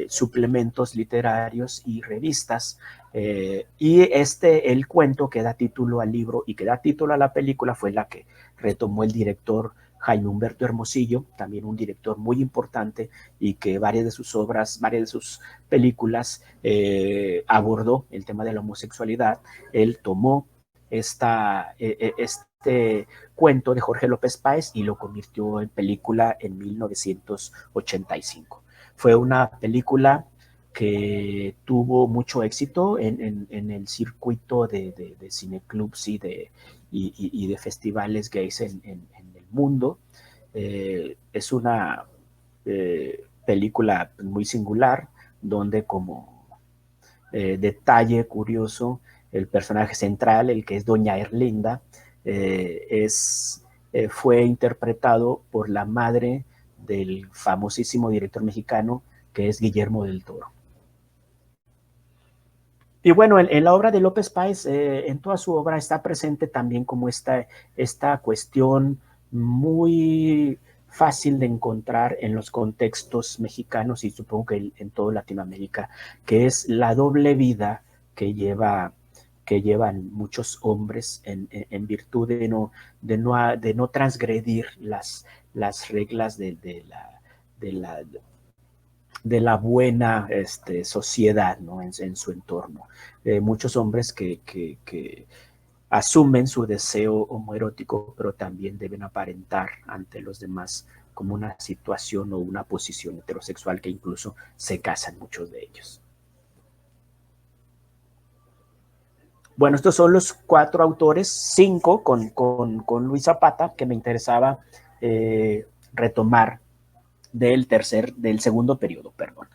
suplementos literarios y revistas. Y el cuento que da título al libro y que da título a la película fue la que retomó el director Jaime Humberto Hermosillo, también un director muy importante, y que varias de sus películas abordó el tema de la homosexualidad. Él tomó este cuento de Jorge López Páez y lo convirtió en película en 1985. Fue una película que tuvo mucho éxito en el circuito de cineclubs y de festivales gays en el mundo. Es una película muy singular, donde como detalle curioso, el personaje central, el que es Doña Erlinda, fue interpretado por la madre del famosísimo director mexicano, que es Guillermo del Toro. Y bueno, en la obra de López Páez, en toda su obra está presente también como esta cuestión muy fácil de encontrar en los contextos mexicanos y supongo que en toda Latinoamérica, que es la doble vida que llevan muchos hombres en virtud de no transgredir las reglas de la buena sociedad, ¿no? en su entorno. Muchos hombres que asumen su deseo homoerótico, pero también deben aparentar ante los demás como una situación o una posición heterosexual, que incluso se casan muchos de ellos. Bueno, estos son los 4 autores, 5 con Luis Zapata, que me interesaba retomar del segundo periodo, perdón.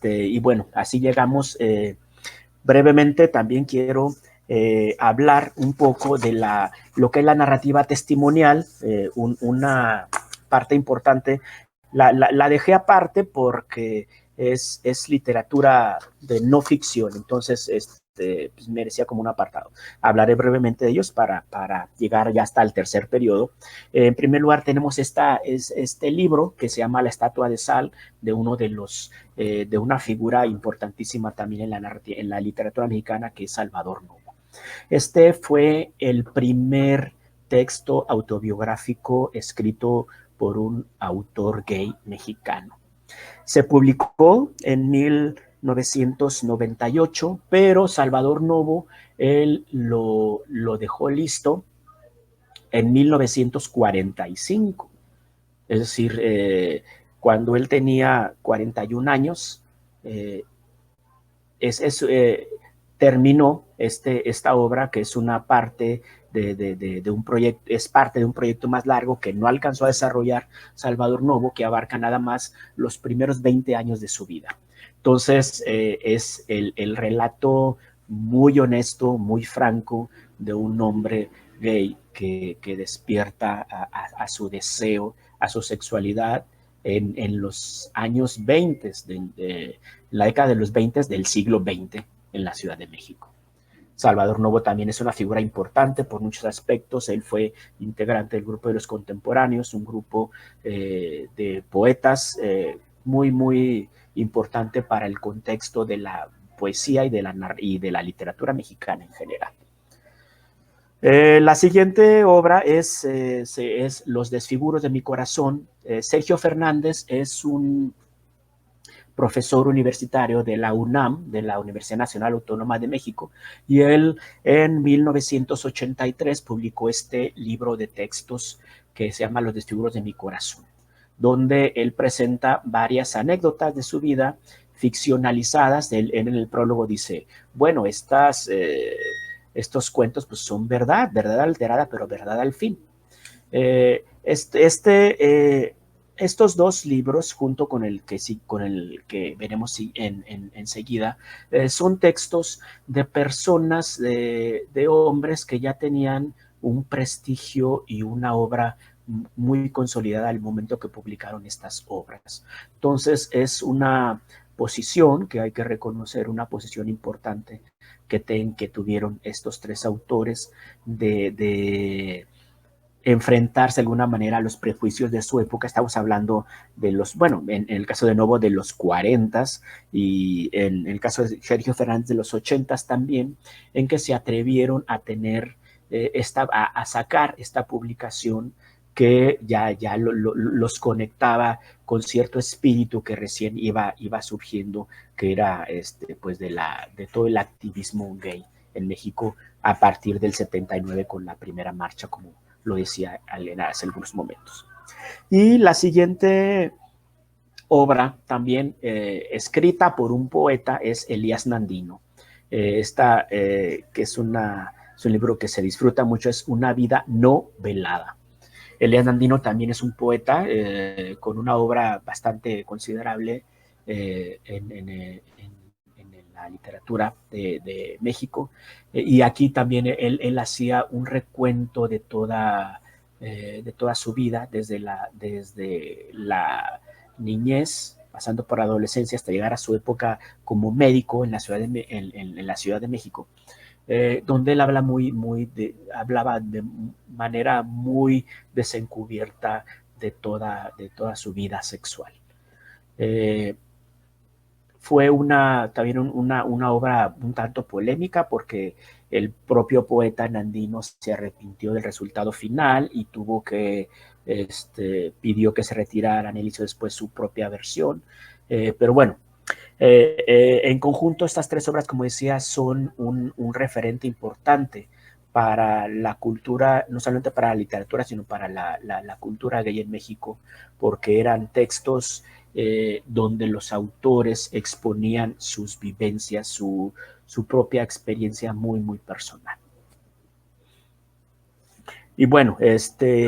Y bueno, así llegamos. Brevemente también quiero hablar un poco de lo que es la narrativa testimonial, una parte importante. La dejé aparte porque es literatura de no ficción, entonces pues merecía como un apartado. Hablaré brevemente de ellos para llegar ya hasta el tercer periodo. En primer lugar tenemos este libro que se llama La estatua de sal, de uno de los, de una figura importantísima también en la literatura mexicana, que es Salvador Novo. Este fue el primer texto autobiográfico escrito por un autor gay mexicano. Se publicó en 1998, pero Salvador Novo, él lo dejó listo en 1945. Es decir, cuando él tenía 41 años, terminó esta obra, que es una parte de un proyecto, es parte de un proyecto más largo que no alcanzó a desarrollar Salvador Novo, que abarca nada más los primeros 20 años de su vida. Entonces, es el relato muy honesto, muy franco de un hombre gay que despierta a su deseo, a su sexualidad en los años 20, la década de los 20 del siglo XX en la Ciudad de México. Salvador Novo también es una figura importante por muchos aspectos. Él fue integrante del grupo de los contemporáneos, un grupo de poetas muy, muy importante para el contexto de la poesía y de la literatura mexicana en general. La siguiente obra es Los desfiguros de mi corazón. Sergio Fernández es un profesor universitario de la UNAM, de la Universidad Nacional Autónoma de México, y él en 1983 publicó este libro de textos que se llama Los desfiguros de mi corazón, donde él presenta varias anécdotas de su vida ficcionalizadas. En el prólogo dice, bueno, estos cuentos pues son verdad alterada, pero verdad al fin. Estos dos libros, junto con el que veremos enseguida, son textos de personas, de hombres que ya tenían un prestigio y una obra muy consolidada al momento que publicaron estas obras. Entonces, es una posición que hay que reconocer, una posición importante que tuvieron estos tres autores de enfrentarse de alguna manera a los prejuicios de su época. Estamos hablando de los, bueno, en el caso de Novo, de los 40s, y en el caso de Sergio Fernández, de los 80s también, en que se atrevieron a tener a sacar esta publicación que ya los conectaba con cierto espíritu que recién iba surgiendo, que era pues de todo el activismo gay en México a partir del 79 con la primera marcha, como lo decía Elena hace algunos momentos. Y la siguiente obra, también escrita por un poeta, es Elías Nandino. Que es un libro que se disfruta mucho, es Una vida no velada. Elías Nandino también es un poeta con una obra bastante considerable en la literatura de México, y aquí también él hacía un recuento de toda su vida, desde la niñez, pasando por la adolescencia, hasta llegar a su época como médico en la Ciudad de México, donde él hablaba de manera muy desencubierta de toda su vida sexual. Fue también una obra un tanto polémica, porque el propio poeta Nandino se arrepintió del resultado final y pidió que se retiraran. Él hizo después su propia versión, pero bueno, en conjunto estas tres obras, como decía, son un referente importante para la cultura, no solamente para la literatura, sino para la cultura gay en México, porque eran textos donde los autores exponían sus vivencias, su propia experiencia muy, muy personal. Y bueno,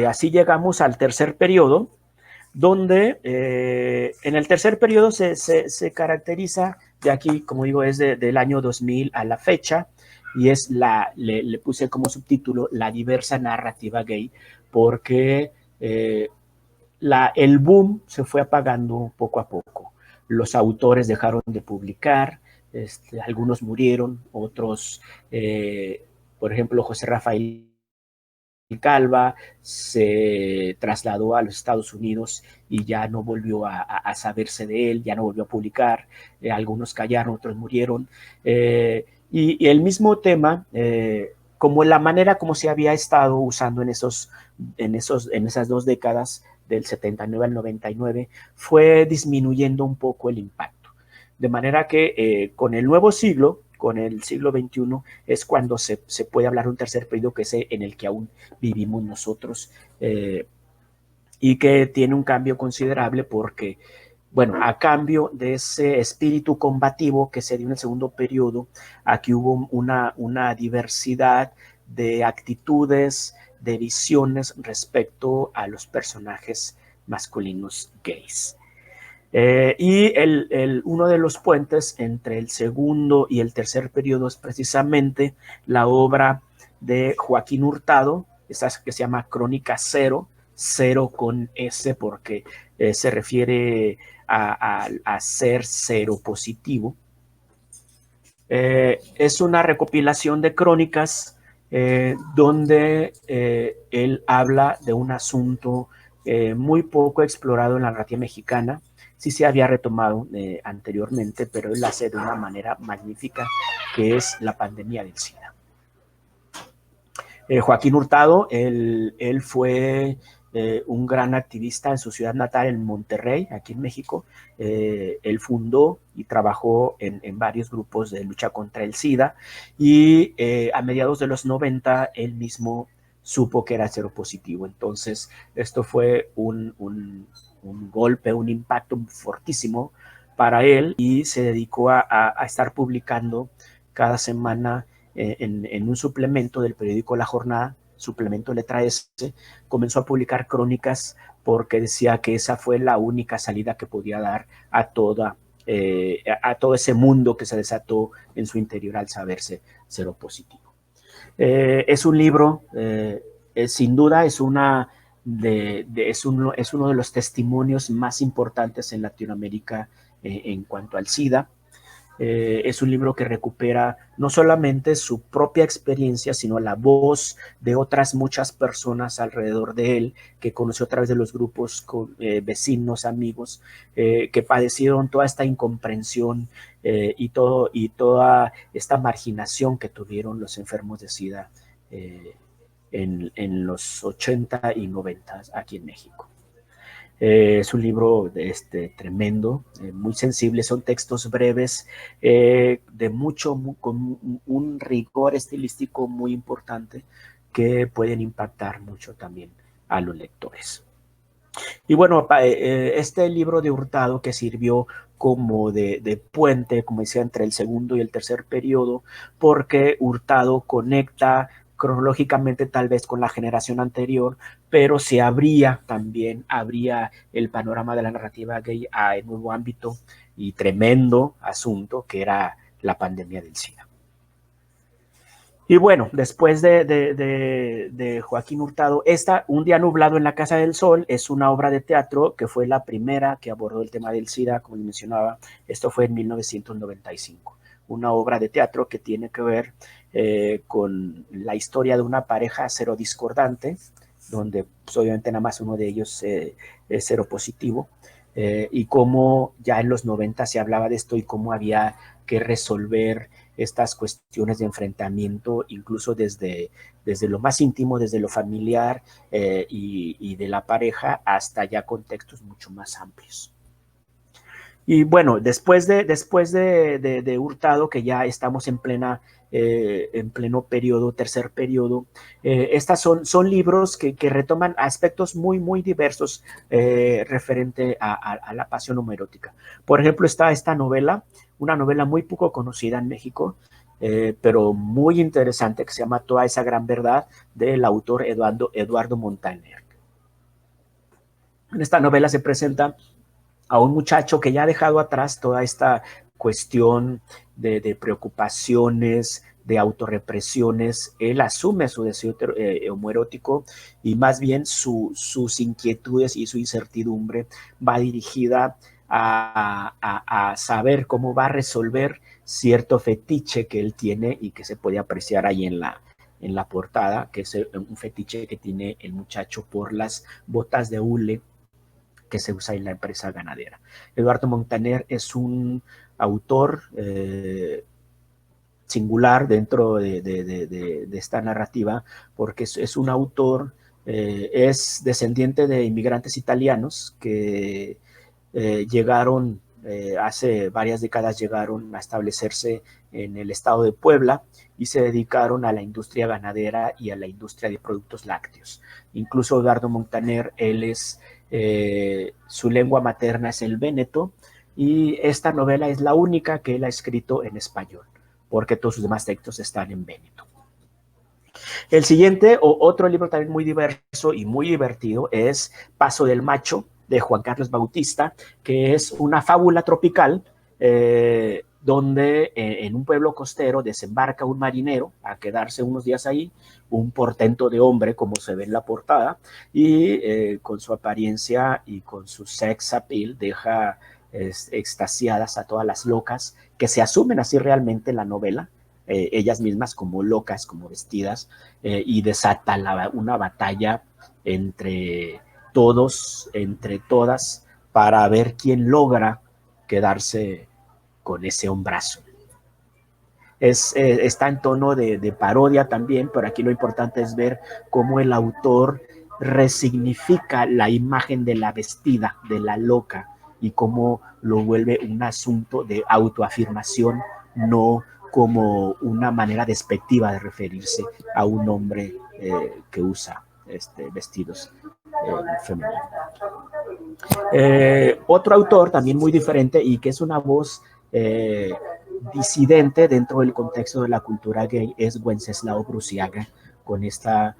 así llegamos al tercer periodo, donde en el tercer periodo se caracteriza, de aquí, como digo, es del año 2000 a la fecha, y es le puse como subtítulo La diversa narrativa gay, porque el boom se fue apagando poco a poco. los autores dejaron de publicar, algunos murieron, otros, por ejemplo, José Rafael Calva se trasladó a los Estados Unidos y ya no volvió a saberse de él, ya no volvió a publicar, algunos callaron, otros murieron, y el mismo tema, como la manera como se había estado usando en esas 2 décadas, del 79 al 99, fue disminuyendo un poco el impacto. De manera que con el nuevo siglo, con el siglo XXI, es cuando se puede hablar de un tercer periodo, que es en el que aún vivimos nosotros, y que tiene un cambio considerable porque, bueno, a cambio de ese espíritu combativo que se dio en el segundo periodo, aquí hubo una diversidad de actitudes, de visiones respecto a los personajes masculinos gays. Y uno de los puentes entre el segundo y el tercer periodo es precisamente la obra de Joaquín Hurtado, esa que se llama Crónica Cero, cero con S porque se refiere a ser cero positivo. Es una recopilación de crónicas donde él habla de un asunto muy poco explorado en la narrativa mexicana. Sí se había retomado anteriormente, pero él lo hace de una manera magnífica, que es la pandemia del SIDA. Joaquín Hurtado, él fue un gran activista en su ciudad natal, en Monterrey, aquí en México. Él fundó y trabajó en varios grupos de lucha contra el SIDA, y a mediados de los 90 él mismo supo que era seropositivo. Entonces esto fue un golpe, un impacto fortísimo para él, y se dedicó a estar publicando cada semana en un suplemento del periódico La Jornada, suplemento Letra S. Comenzó a publicar crónicas porque decía que esa fue la única salida que podía dar a todo ese mundo que se desató en su interior al saberse seropositivo. Es un libro, sin duda, es uno de los testimonios más importantes en Latinoamérica en cuanto al SIDA. Es un libro que recupera no solamente su propia experiencia, sino la voz de otras muchas personas alrededor de él, que conoció a través de los grupos vecinos, amigos, que padecieron toda esta incomprensión y toda esta marginación que tuvieron los enfermos de SIDA en los 80 y 90 aquí en México. Es un libro tremendo, muy sensible, son textos breves, con un rigor estilístico muy importante, que pueden impactar mucho también a los lectores. Y bueno, este libro de Hurtado, que sirvió como de puente, como decía, entre el segundo y el tercer periodo, porque Hurtado conecta cronológicamente tal vez con la generación anterior, pero se abría el panorama de la narrativa gay a un nuevo ámbito y tremendo asunto que era la pandemia del SIDA. Y bueno, después de Joaquín Hurtado, Un día nublado en la Casa del Sol es una obra de teatro que fue la primera que abordó el tema del SIDA, como les mencionaba. Esto fue en 1995. Una obra de teatro que tiene que ver con la historia de una pareja serodiscordante, donde pues, obviamente nada más uno de ellos es seropositivo, y cómo ya en los 90 se hablaba de esto y cómo había que resolver estas cuestiones de enfrentamiento, incluso desde lo más íntimo, desde lo familiar y de la pareja, hasta ya contextos mucho más amplios. Y bueno, después de Hurtado, que ya estamos en pleno periodo, tercer periodo, estas son libros que retoman aspectos muy, muy diversos referente a la pasión homoerótica. Por ejemplo, está esta novela, una novela muy poco conocida en México, pero muy interesante, que se llama Toda esa gran verdad, del autor Eduardo Montaner. En esta novela se presenta a un muchacho que ya ha dejado atrás toda esta cuestión de preocupaciones, de autorrepresiones. Él asume su deseo homoerótico, y más bien sus inquietudes y su incertidumbre va dirigida a saber cómo va a resolver cierto fetiche que él tiene y que se puede apreciar ahí en la portada, que es un fetiche que tiene el muchacho por las botas de hule que se usa en la empresa ganadera. Eduardo Montaner es un autor singular dentro de esta narrativa, porque es un autor, es descendiente de inmigrantes italianos que llegaron, hace varias décadas llegaron a establecerse en el estado de Puebla y se dedicaron a la industria ganadera y a la industria de productos lácteos. Incluso Eduardo Montaner, él es, su lengua materna es el véneto, y esta novela es la única que él ha escrito en español, porque todos sus demás textos están en véneto. El siguiente, o otro libro también muy diverso y muy divertido, es Paso del Macho, de Juan Carlos Bautista, que es una fábula tropical donde en un pueblo costero desembarca un marinero a quedarse unos días ahí, un portento de hombre, como se ve en la portada, y con su apariencia y con su sex appeal deja extasiadas a todas las locas que se asumen así realmente en la novela, ellas mismas como locas, como vestidas, y desata una batalla entre todos, entre todas, para ver quién logra quedarse con ese hombrazo. Está en tono de parodia también, pero aquí lo importante es ver cómo el autor resignifica la imagen de la vestida, de la loca, y cómo lo vuelve un asunto de autoafirmación, no como una manera despectiva de referirse a un hombre que usa vestidos femeninos. Otro autor también muy diferente y que es una voz disidente dentro del contexto de la cultura gay es Wenceslao Bruciaga, con esta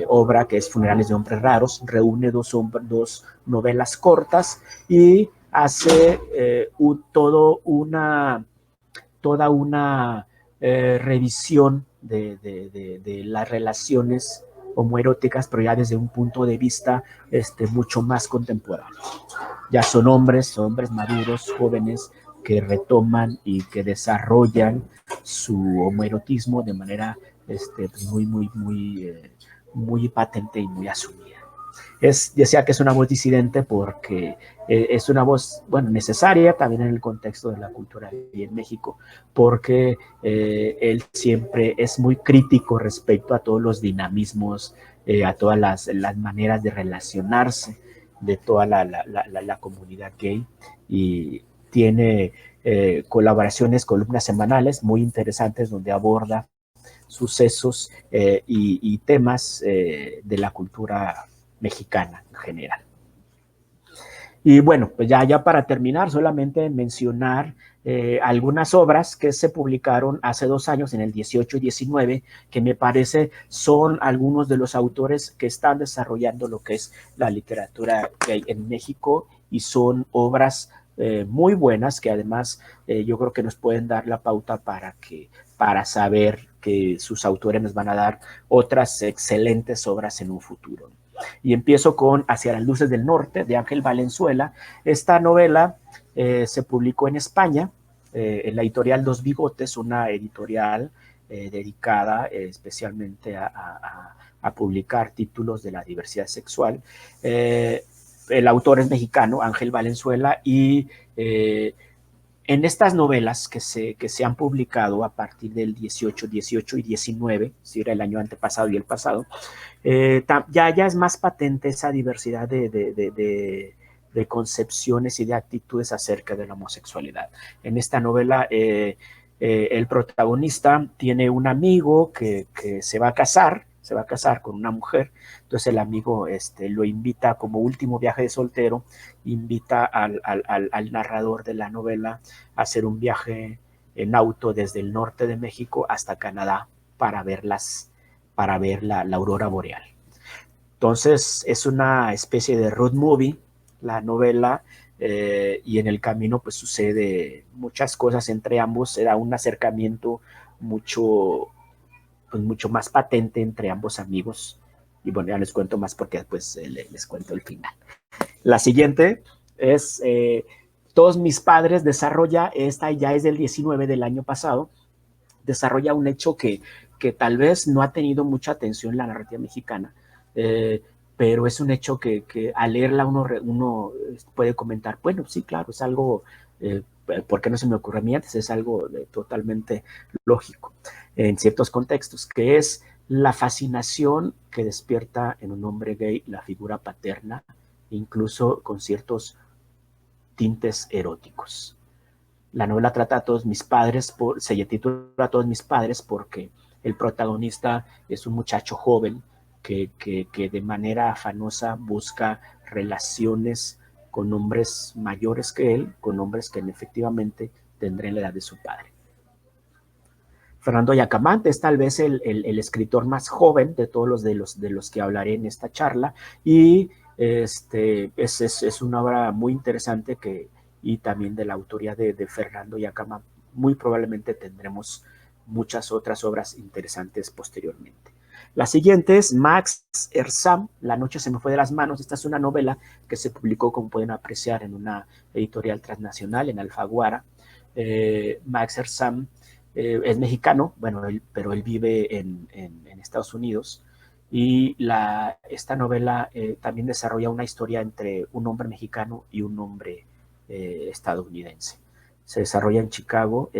obra que es Funerales de Hombres Raros. Reúne dos novelas cortas y hace toda una revisión de las relaciones homoeróticas, pero ya desde un punto de vista mucho más contemporáneo. Ya son hombres maduros, jóvenes, que retoman y que desarrollan su homoerotismo de manera muy patente y muy asumida. Decía que es una voz disidente porque es una voz, bueno, necesaria también en el contexto de la cultura y en México, porque él siempre es muy crítico respecto a todos los dinamismos, a todas las maneras de relacionarse de toda la comunidad gay, y tiene colaboraciones, columnas semanales muy interesantes donde aborda sucesos y temas de la cultura mexicana en general. Y bueno, pues ya para terminar, solamente mencionar algunas obras que se publicaron hace 2 años, en el 18 y 19, que me parece son algunos de los autores que están desarrollando lo que es la literatura gay en México, y son obras muy buenas que además yo creo que nos pueden dar la pauta para saber que sus autores nos van a dar otras excelentes obras en un futuro. Y empiezo con Hacia las luces del norte, de Ángel Valenzuela. Esta novela se publicó en España, en la editorial Dos Bigotes, una editorial dedicada especialmente a publicar títulos de la diversidad sexual. El autor es mexicano, Ángel Valenzuela, y en estas novelas que se han publicado a partir del 18 y 19, si era el año antepasado y el pasado, ya es más patente esa diversidad de concepciones y de actitudes acerca de la homosexualidad. En esta novela, el protagonista tiene un amigo que se va a casar con una mujer. Entonces el amigo lo invita como último viaje de soltero, invita al narrador de la novela a hacer un viaje en auto desde el norte de México hasta Canadá para ver la aurora boreal. Entonces es una especie de road movie la novela, y en el camino pues sucede muchas cosas entre ambos. Se da un acercamiento mucho más patente entre ambos amigos, y bueno, ya les cuento más porque después les cuento el final. La siguiente es Todos mis padres desarrolla, esta ya es del 19 del año pasado, desarrolla un hecho que tal vez no ha tenido mucha atención en la narrativa mexicana, pero es un hecho que al leerla uno puede comentar, bueno, sí, claro, es algo, ¿por qué no se me ocurrió a mí antes? Es algo totalmente lógico en ciertos contextos, que es la fascinación que despierta en un hombre gay la figura paterna, incluso con ciertos tintes eróticos. La novela trata a todos mis padres, se titula a todos mis padres porque el protagonista es un muchacho joven que de manera afanosa busca relaciones con hombres mayores que él, con hombres que efectivamente tendrán la edad de su padre. Fernando Yacamante es tal vez el escritor más joven de todos de los que hablaré en esta charla, y es una obra muy interesante y también de la autoría de Fernando Yacamante. Muy probablemente tendremos muchas otras obras interesantes posteriormente. La siguiente es Max Erzam, La noche se me fue de las manos. Esta es una novela que se publicó, como pueden apreciar, en una editorial transnacional, en Alfaguara. Max Erzam es mexicano, bueno, pero él vive en Estados Unidos, y esta novela también desarrolla una historia entre un hombre mexicano y un hombre estadounidense. Se desarrolla en Chicago,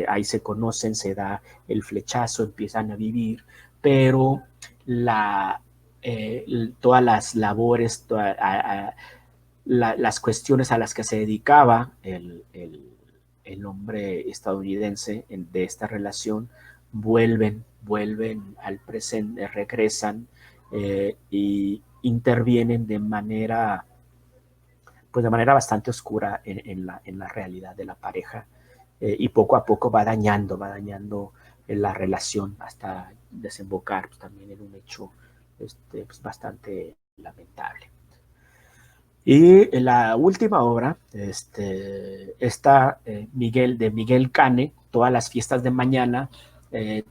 ahí se conocen, se da el flechazo, empiezan a vivir, pero todas las labores, las cuestiones a las que se dedicaba el hombre estadounidense de esta relación vuelven al presente, regresan y intervienen de manera bastante oscura en la realidad de la pareja, y poco a poco va dañando la relación hasta desembocar pues, también en un hecho pues, bastante lamentable. Y la última obra, Miguel Cane, Todas las fiestas de mañana,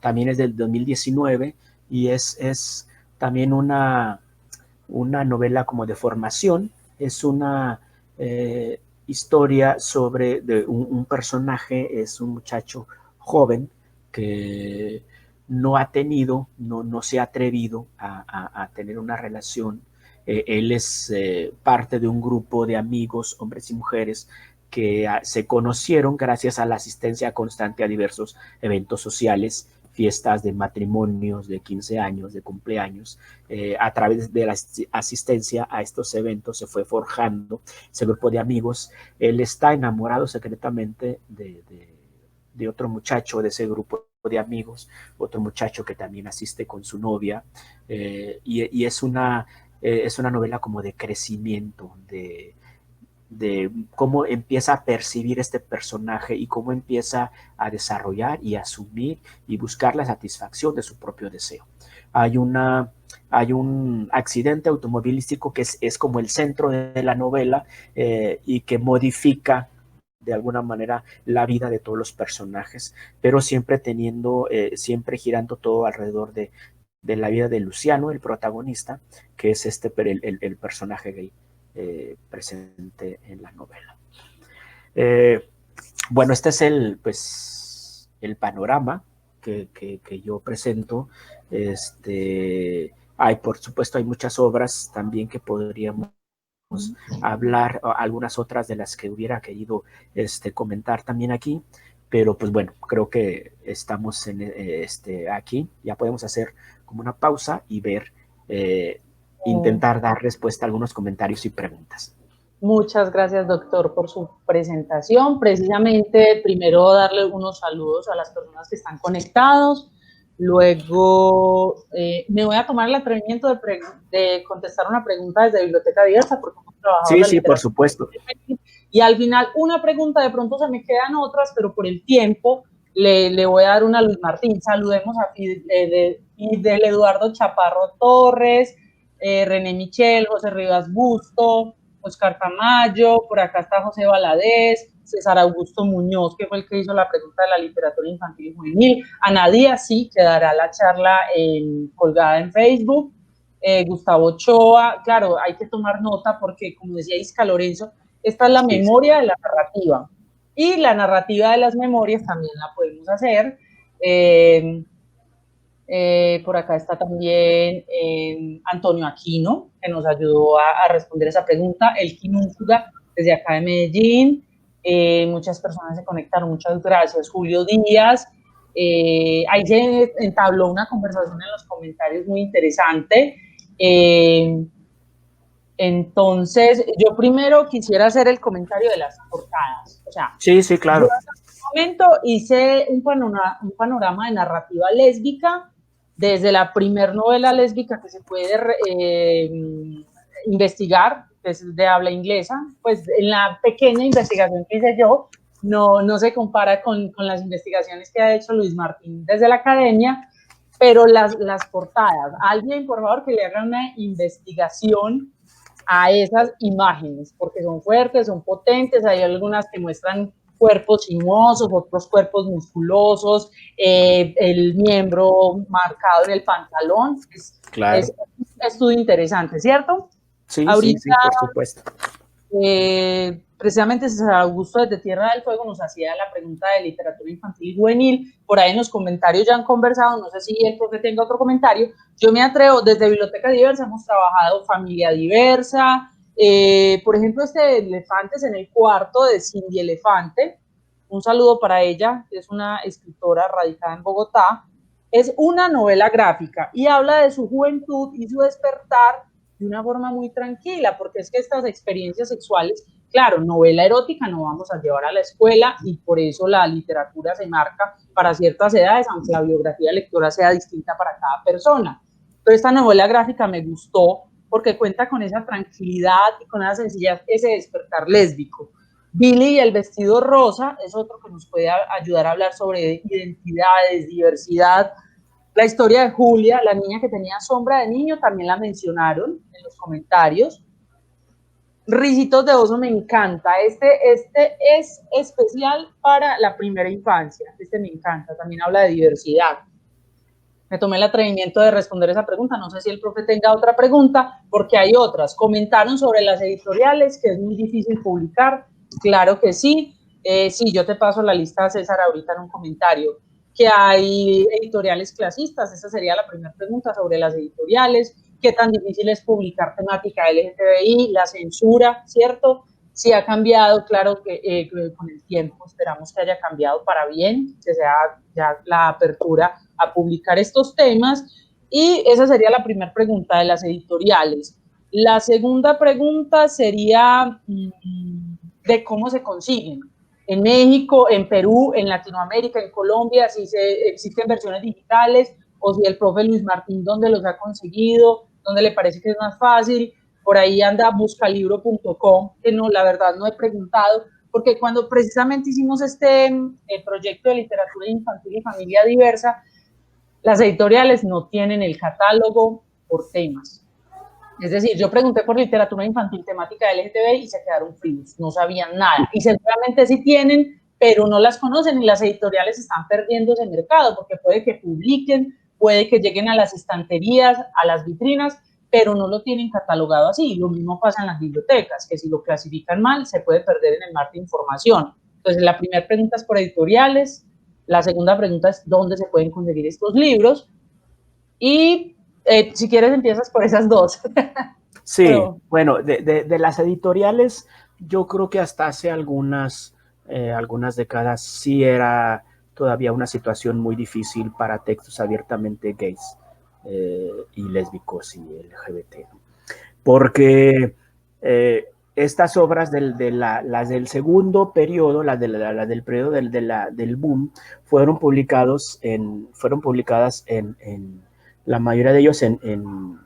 también es del 2019, y es también una novela como de formación. Es una historia sobre un personaje, es un muchacho joven que no se ha atrevido a tener una relación. Él es parte de un grupo de amigos, hombres y mujeres, que se conocieron gracias a la asistencia constante a diversos eventos sociales, fiestas de matrimonios, de 15 años, de cumpleaños. A través de la asistencia a estos eventos se fue forjando ese grupo de amigos. Él está enamorado secretamente de otro muchacho de ese grupo de amigos, otro muchacho que también asiste con su novia, y es una novela como de crecimiento, de cómo empieza a percibir este personaje y cómo empieza a desarrollar y asumir y buscar la satisfacción de su propio deseo. Hay un accidente automovilístico que es como el centro de la novela, y que modifica de alguna manera la vida de todos los personajes, pero siempre girando todo alrededor de la vida de Luciano, el protagonista, que es el personaje gay presente en la novela. Bueno, este es el panorama que yo presento. Por supuesto, hay muchas obras también que podríamos hablar, algunas otras de las que hubiera querido comentar también aquí, pero pues bueno, creo que estamos aquí, ya podemos hacer como una pausa y intentar dar respuesta a algunos comentarios y preguntas. Muchas gracias, doctor, por su presentación. Precisamente, primero darle unos saludos a las personas que están conectados. Luego, me voy a tomar el atrevimiento de contestar una pregunta desde Biblioteca Diversa, porque hemos trabajado Sí, por supuesto. Y al final, una pregunta, de pronto se me quedan otras, pero por el tiempo le voy a dar una a Luis Martín. Saludemos a Fidel Eduardo Chaparro Torres, René Michel, José Rivas Busto, Oscar Tamayo, por acá está José Valadez, César Augusto Muñoz, que fue el que hizo la pregunta de la literatura infantil y juvenil. Ana Díaz, sí, quedará la charla colgada en Facebook. Gustavo Ochoa, claro, hay que tomar nota porque, como decía Isca Lorenzo, Esta es la Sí, sí. memoria de la narrativa. Y la narrativa de las memorias también la podemos hacer. Por acá está también Antonio Aquino, que nos ayudó a responder esa pregunta. El Quinúncuga, desde acá de Medellín. Muchas personas se conectaron, muchas gracias. Julio Díaz. Ahí se entabló una conversación en los comentarios muy interesante. Entonces, yo primero quisiera hacer el comentario de las portadas. O sea, Sí, sí, claro. yo en este momento hice un panorama de narrativa lésbica, desde la primer novela lésbica que se puede investigar, que es de habla inglesa. Pues en la pequeña investigación que hice yo, no se compara con las investigaciones que ha hecho Luis Martín desde la academia, pero las portadas, alguien por favor que le haga una investigación a esas imágenes, porque son fuertes, son potentes, hay algunas que muestran cuerpos sinuosos, otros cuerpos musculosos, el miembro marcado en el pantalón, Claro. es un estudio interesante, ¿cierto? Sí, sí, Ahorita sí, por supuesto. precisamente César Augusto desde Tierra del Fuego nos hacía la pregunta de literatura infantil y juvenil, por ahí en los comentarios ya han conversado, no sé si el profe tenga otro comentario. Yo me atrevo, desde Biblioteca Diversa hemos trabajado familia diversa, por ejemplo este Elefantes en el cuarto de Cindy Elefante, un saludo para ella, es una escritora radicada en Bogotá, es una novela gráfica y habla de su juventud y su despertar de una forma muy tranquila, porque es que estas experiencias sexuales, claro, novela erótica no vamos a llevar a la escuela y por eso la literatura se marca para ciertas edades, aunque la biografía lectora sea distinta para cada persona. Pero esta novela gráfica me gustó porque cuenta con esa tranquilidad y con esa sencillez, ese despertar lésbico. Billy y el vestido rosa es otro que nos puede ayudar a hablar sobre identidades, diversidad. La historia de Julia, la niña que tenía sombra de niño, también la mencionaron en los comentarios. Risitos de oso me encanta. Este es especial para la primera infancia. Este me encanta. También habla de diversidad. Me tomé el atrevimiento de responder esa pregunta. No sé si el profe tenga otra pregunta, porque hay otras. Comentaron sobre las editoriales, que es muy difícil publicar. Claro que sí. Sí, yo te paso la lista, César, ahorita en un comentario. Que hay editoriales clasistas. Esa sería la primera pregunta sobre las editoriales. ¿Qué tan difícil es publicar temática LGTBI? La censura, ¿cierto? Sí ha cambiado, claro que con el tiempo esperamos que haya cambiado para bien, que sea ya la apertura a publicar estos temas. Y esa sería la primera pregunta de las editoriales. La segunda pregunta sería de cómo se consiguen. En México, en Perú, en Latinoamérica, en Colombia, si existen versiones digitales o si el profe Luis Martín, ¿dónde los ha conseguido? ¿Dónde le parece que es más fácil? Por ahí anda buscalibro.com, que no, la verdad no he preguntado, porque cuando precisamente hicimos este proyecto de literatura infantil y familia diversa, las editoriales no tienen el catálogo por temas. Es decir, yo pregunté por literatura infantil temática LGTB y se quedaron fríos, no sabían nada. Y seguramente sí tienen, pero no las conocen y las editoriales están perdiendo ese mercado porque puede que publiquen, puede que lleguen a las estanterías, a las vitrinas, pero no lo tienen catalogado así. Lo mismo pasa en las bibliotecas, que si lo clasifican mal se puede perder en el mar de información. Entonces, la primera pregunta es por editoriales, la segunda pregunta es dónde se pueden conseguir estos libros y si quieres empiezas por esas dos. Sí, Pero, bueno, de las editoriales, yo creo que hasta hace algunas décadas sí era todavía una situación muy difícil para textos abiertamente gays y lésbicos y LGBT, ¿no? Porque estas obras las del segundo periodo, las del periodo del boom, fueron publicadas en la mayoría de ellos en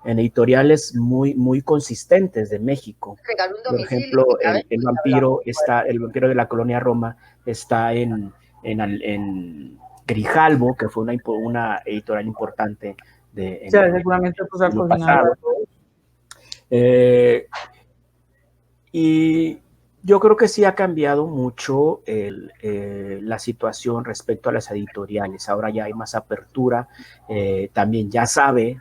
editoriales muy consistentes de México. Por ejemplo, el vampiro de la colonia Roma está en Grijalbo, que fue una editorial importante o sea, seguramente pues al el cocinado. pasado. Y yo creo que sí ha cambiado mucho la situación respecto a las editoriales. Ahora ya hay más apertura. También ya sabe,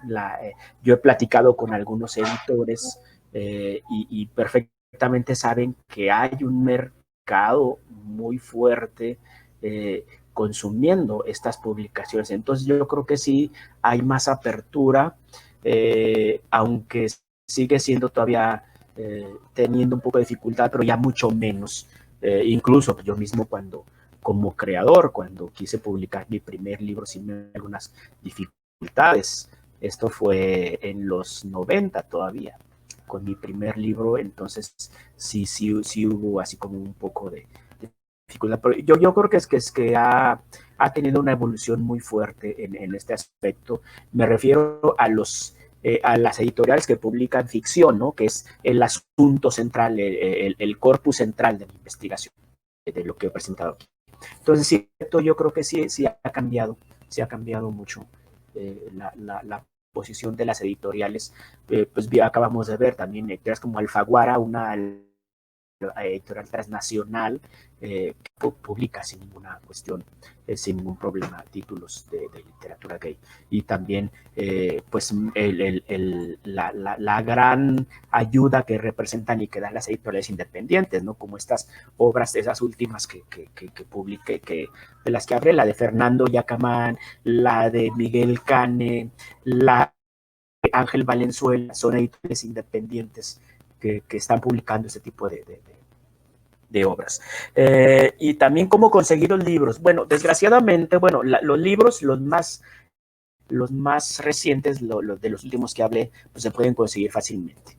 yo he platicado con algunos editores y perfectamente perfectamente saben que hay un mercado muy fuerte consumiendo estas publicaciones. Entonces yo creo que sí hay más apertura, aunque sigue siendo todavía teniendo un poco de dificultad, pero ya mucho menos. Incluso yo mismo como creador, cuando quise publicar mi primer libro sin algunas dificultades, esto fue en los 90 todavía, con mi primer libro, entonces sí hubo así como un poco de dificultad. Pero yo creo que es que ha tenido una evolución muy fuerte en este aspecto. Me refiero a las editoriales que publican ficción, ¿no? Que es el asunto central, el corpus central de la investigación, de lo que he presentado aquí. Entonces, sí, yo creo que sí ha cambiado mucho la posición de las editoriales. Pues acabamos de ver también editoriales como Alfaguara, una editorial transnacional que publica sin ninguna cuestión, sin ningún problema, títulos de literatura gay. Y también pues la gran ayuda que representan y que dan las editoriales independientes, ¿no? Como estas obras, esas últimas que publiqué, de las que hablé, la de Fernando Yacamán, la de Miguel Cane, la de Ángel Valenzuela, son editoriales independientes que están publicando este tipo de obras. Y también cómo conseguir los libros. Bueno, desgraciadamente, bueno, los libros, los más recientes, de los últimos que hablé, pues se pueden conseguir fácilmente.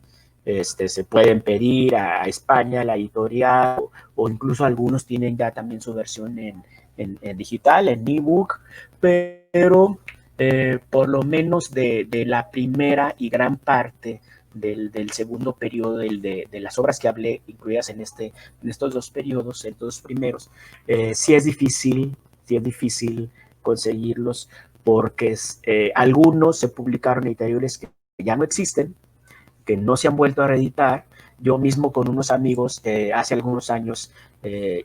Se pueden pedir a España, la editorial, o incluso algunos tienen ya también su versión en digital, en ebook, pero por lo menos de la primera y gran parte del segundo periodo, de las obras que hablé, incluidas en estos dos periodos, en estos dos primeros, sí es difícil conseguirlos, porque algunos se publicaron en editoriales que ya no existen, que no se han vuelto a reeditar. Yo mismo con unos amigos hace algunos años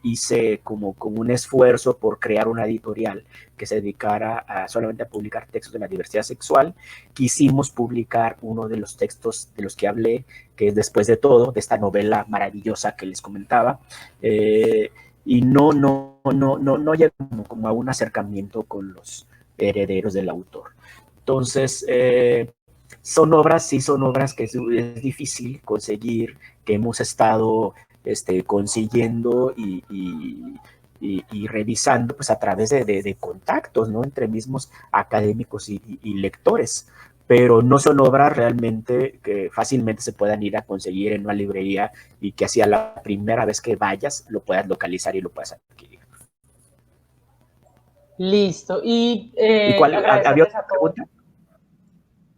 hice como un esfuerzo por crear una editorial que se dedicara solamente a publicar textos de la diversidad sexual. Quisimos publicar uno de los textos de los que hablé, que es Después de todo, de esta novela maravillosa que les comentaba, y no llegó como a un acercamiento con los herederos del autor. Entonces, son obras que es difícil conseguir, que hemos estado consiguiendo y revisando pues a través de contactos, ¿no? Entre mismos académicos y lectores, pero no son obras realmente que fácilmente se puedan ir a conseguir en una librería y que así a la primera vez que vayas lo puedas localizar y lo puedas adquirir. Listo. Y ¿Había agradecerles otra a todos. pregunta?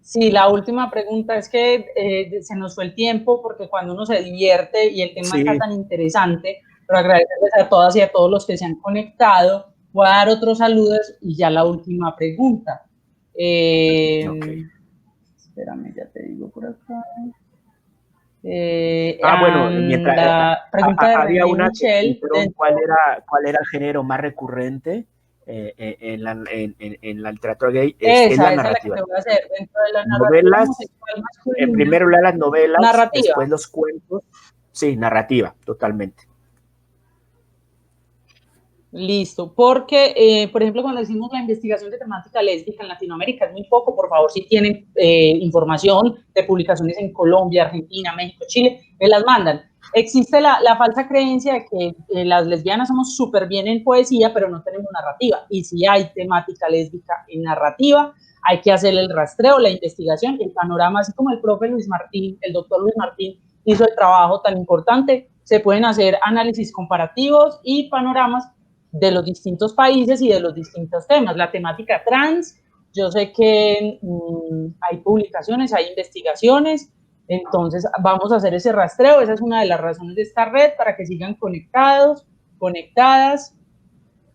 Sí, la última pregunta es que se nos fue el tiempo porque cuando uno se divierte y el tema está Sí. tan interesante, pero agradecerles a todas y a todos los que se han conectado. Voy a dar otros saludos y ya la última pregunta. Okay. Espérame, ya te digo por acá. Bueno, mientras pregunta de había René una que Michel. dijeron cuál era el género más recurrente en la literatura gay, es la Esa es la que narrativa. te voy a hacer. Dentro de la narrativa Novelas, homosexual masculina. primero las novelas, Narrativa. después los cuentos. Sí, narrativa, totalmente. Listo, porque, por ejemplo, cuando decimos la investigación de temática lésbica en Latinoamérica es muy poco. Por favor, si tienen información de publicaciones en Colombia, Argentina, México, Chile, me las mandan. Existe la falsa creencia de que las lesbianas somos súper bien en poesía, pero no tenemos narrativa. Y si hay temática lésbica en narrativa, hay que hacer el rastreo, la investigación, el panorama, así como el profe Luis Martín, el doctor Luis Martín hizo el trabajo tan importante. Se pueden hacer análisis comparativos y panoramas de los distintos países y de los distintos temas. La temática trans, yo sé que hay publicaciones, hay investigaciones, entonces vamos a hacer ese rastreo. Esa es una de las razones de esta red, para que sigan conectados, conectadas.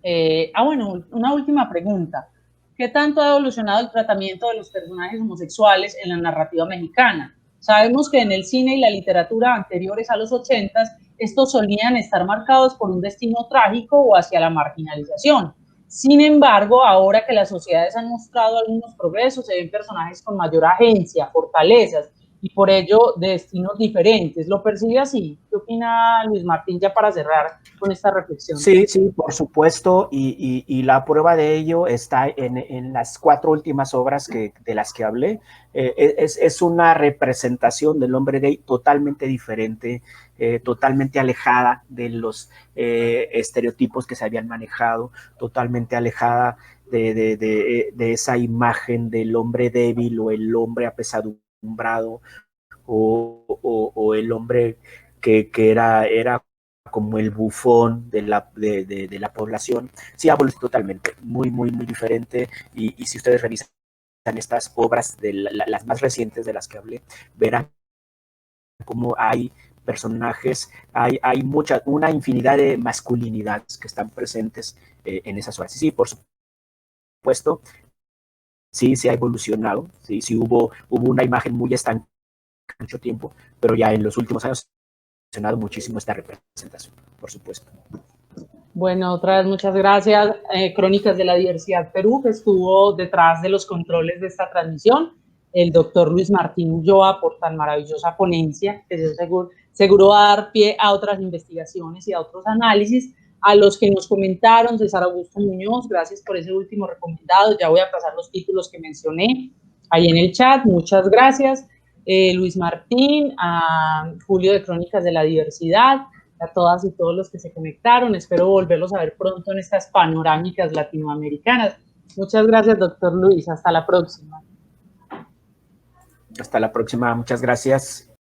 Bueno, una última pregunta. ¿Qué tanto ha evolucionado el tratamiento de los personajes homosexuales en la narrativa mexicana? Sabemos que en el cine y la literatura anteriores a los 80 estos solían estar marcados por un destino trágico o hacia la marginalización. Sin embargo, ahora que las sociedades han mostrado algunos progresos, se ven personajes con mayor agencia, fortalezas y por ello de destinos diferentes. ¿Lo percibe así? ¿Qué opina Luis Martín, ya para cerrar con esta reflexión? Sí, sí, por supuesto, y la prueba de ello está en las 4 últimas obras de las que hablé. Es una representación del hombre gay totalmente diferente, totalmente alejada de los estereotipos que se habían manejado, totalmente alejada de esa imagen del hombre débil o el hombre apesadumbrado o el hombre que era como el bufón de la población. Sí, ha evolucionado totalmente, muy diferente, y si ustedes revisan estas obras, las más recientes de las que hablé, verán cómo hay personajes, hay una infinidad de masculinidades que están presentes en esas obras. Sí, por supuesto, sí se ha evolucionado, sí hubo una imagen muy estancada mucho tiempo, pero ya en los últimos años ha evolucionado muchísimo esta representación, por supuesto. Bueno, otra vez muchas gracias. Crónicas de la Diversidad Perú, que estuvo detrás de los controles de esta transmisión, el doctor Luis Martín Ulloa, por tan maravillosa ponencia, que seguro va a dar pie a otras investigaciones y a otros análisis. A los que nos comentaron, César Augusto Muñoz, gracias por ese último recomendado. Ya voy a pasar los títulos que mencioné ahí en el chat. Muchas gracias. Luis Martín, a Julio de Crónicas de la Diversidad, a todas y todos los que se conectaron. Espero volverlos a ver pronto en estas panorámicas latinoamericanas. Muchas gracias, doctor Luis. Hasta la próxima. Hasta la próxima. Muchas gracias.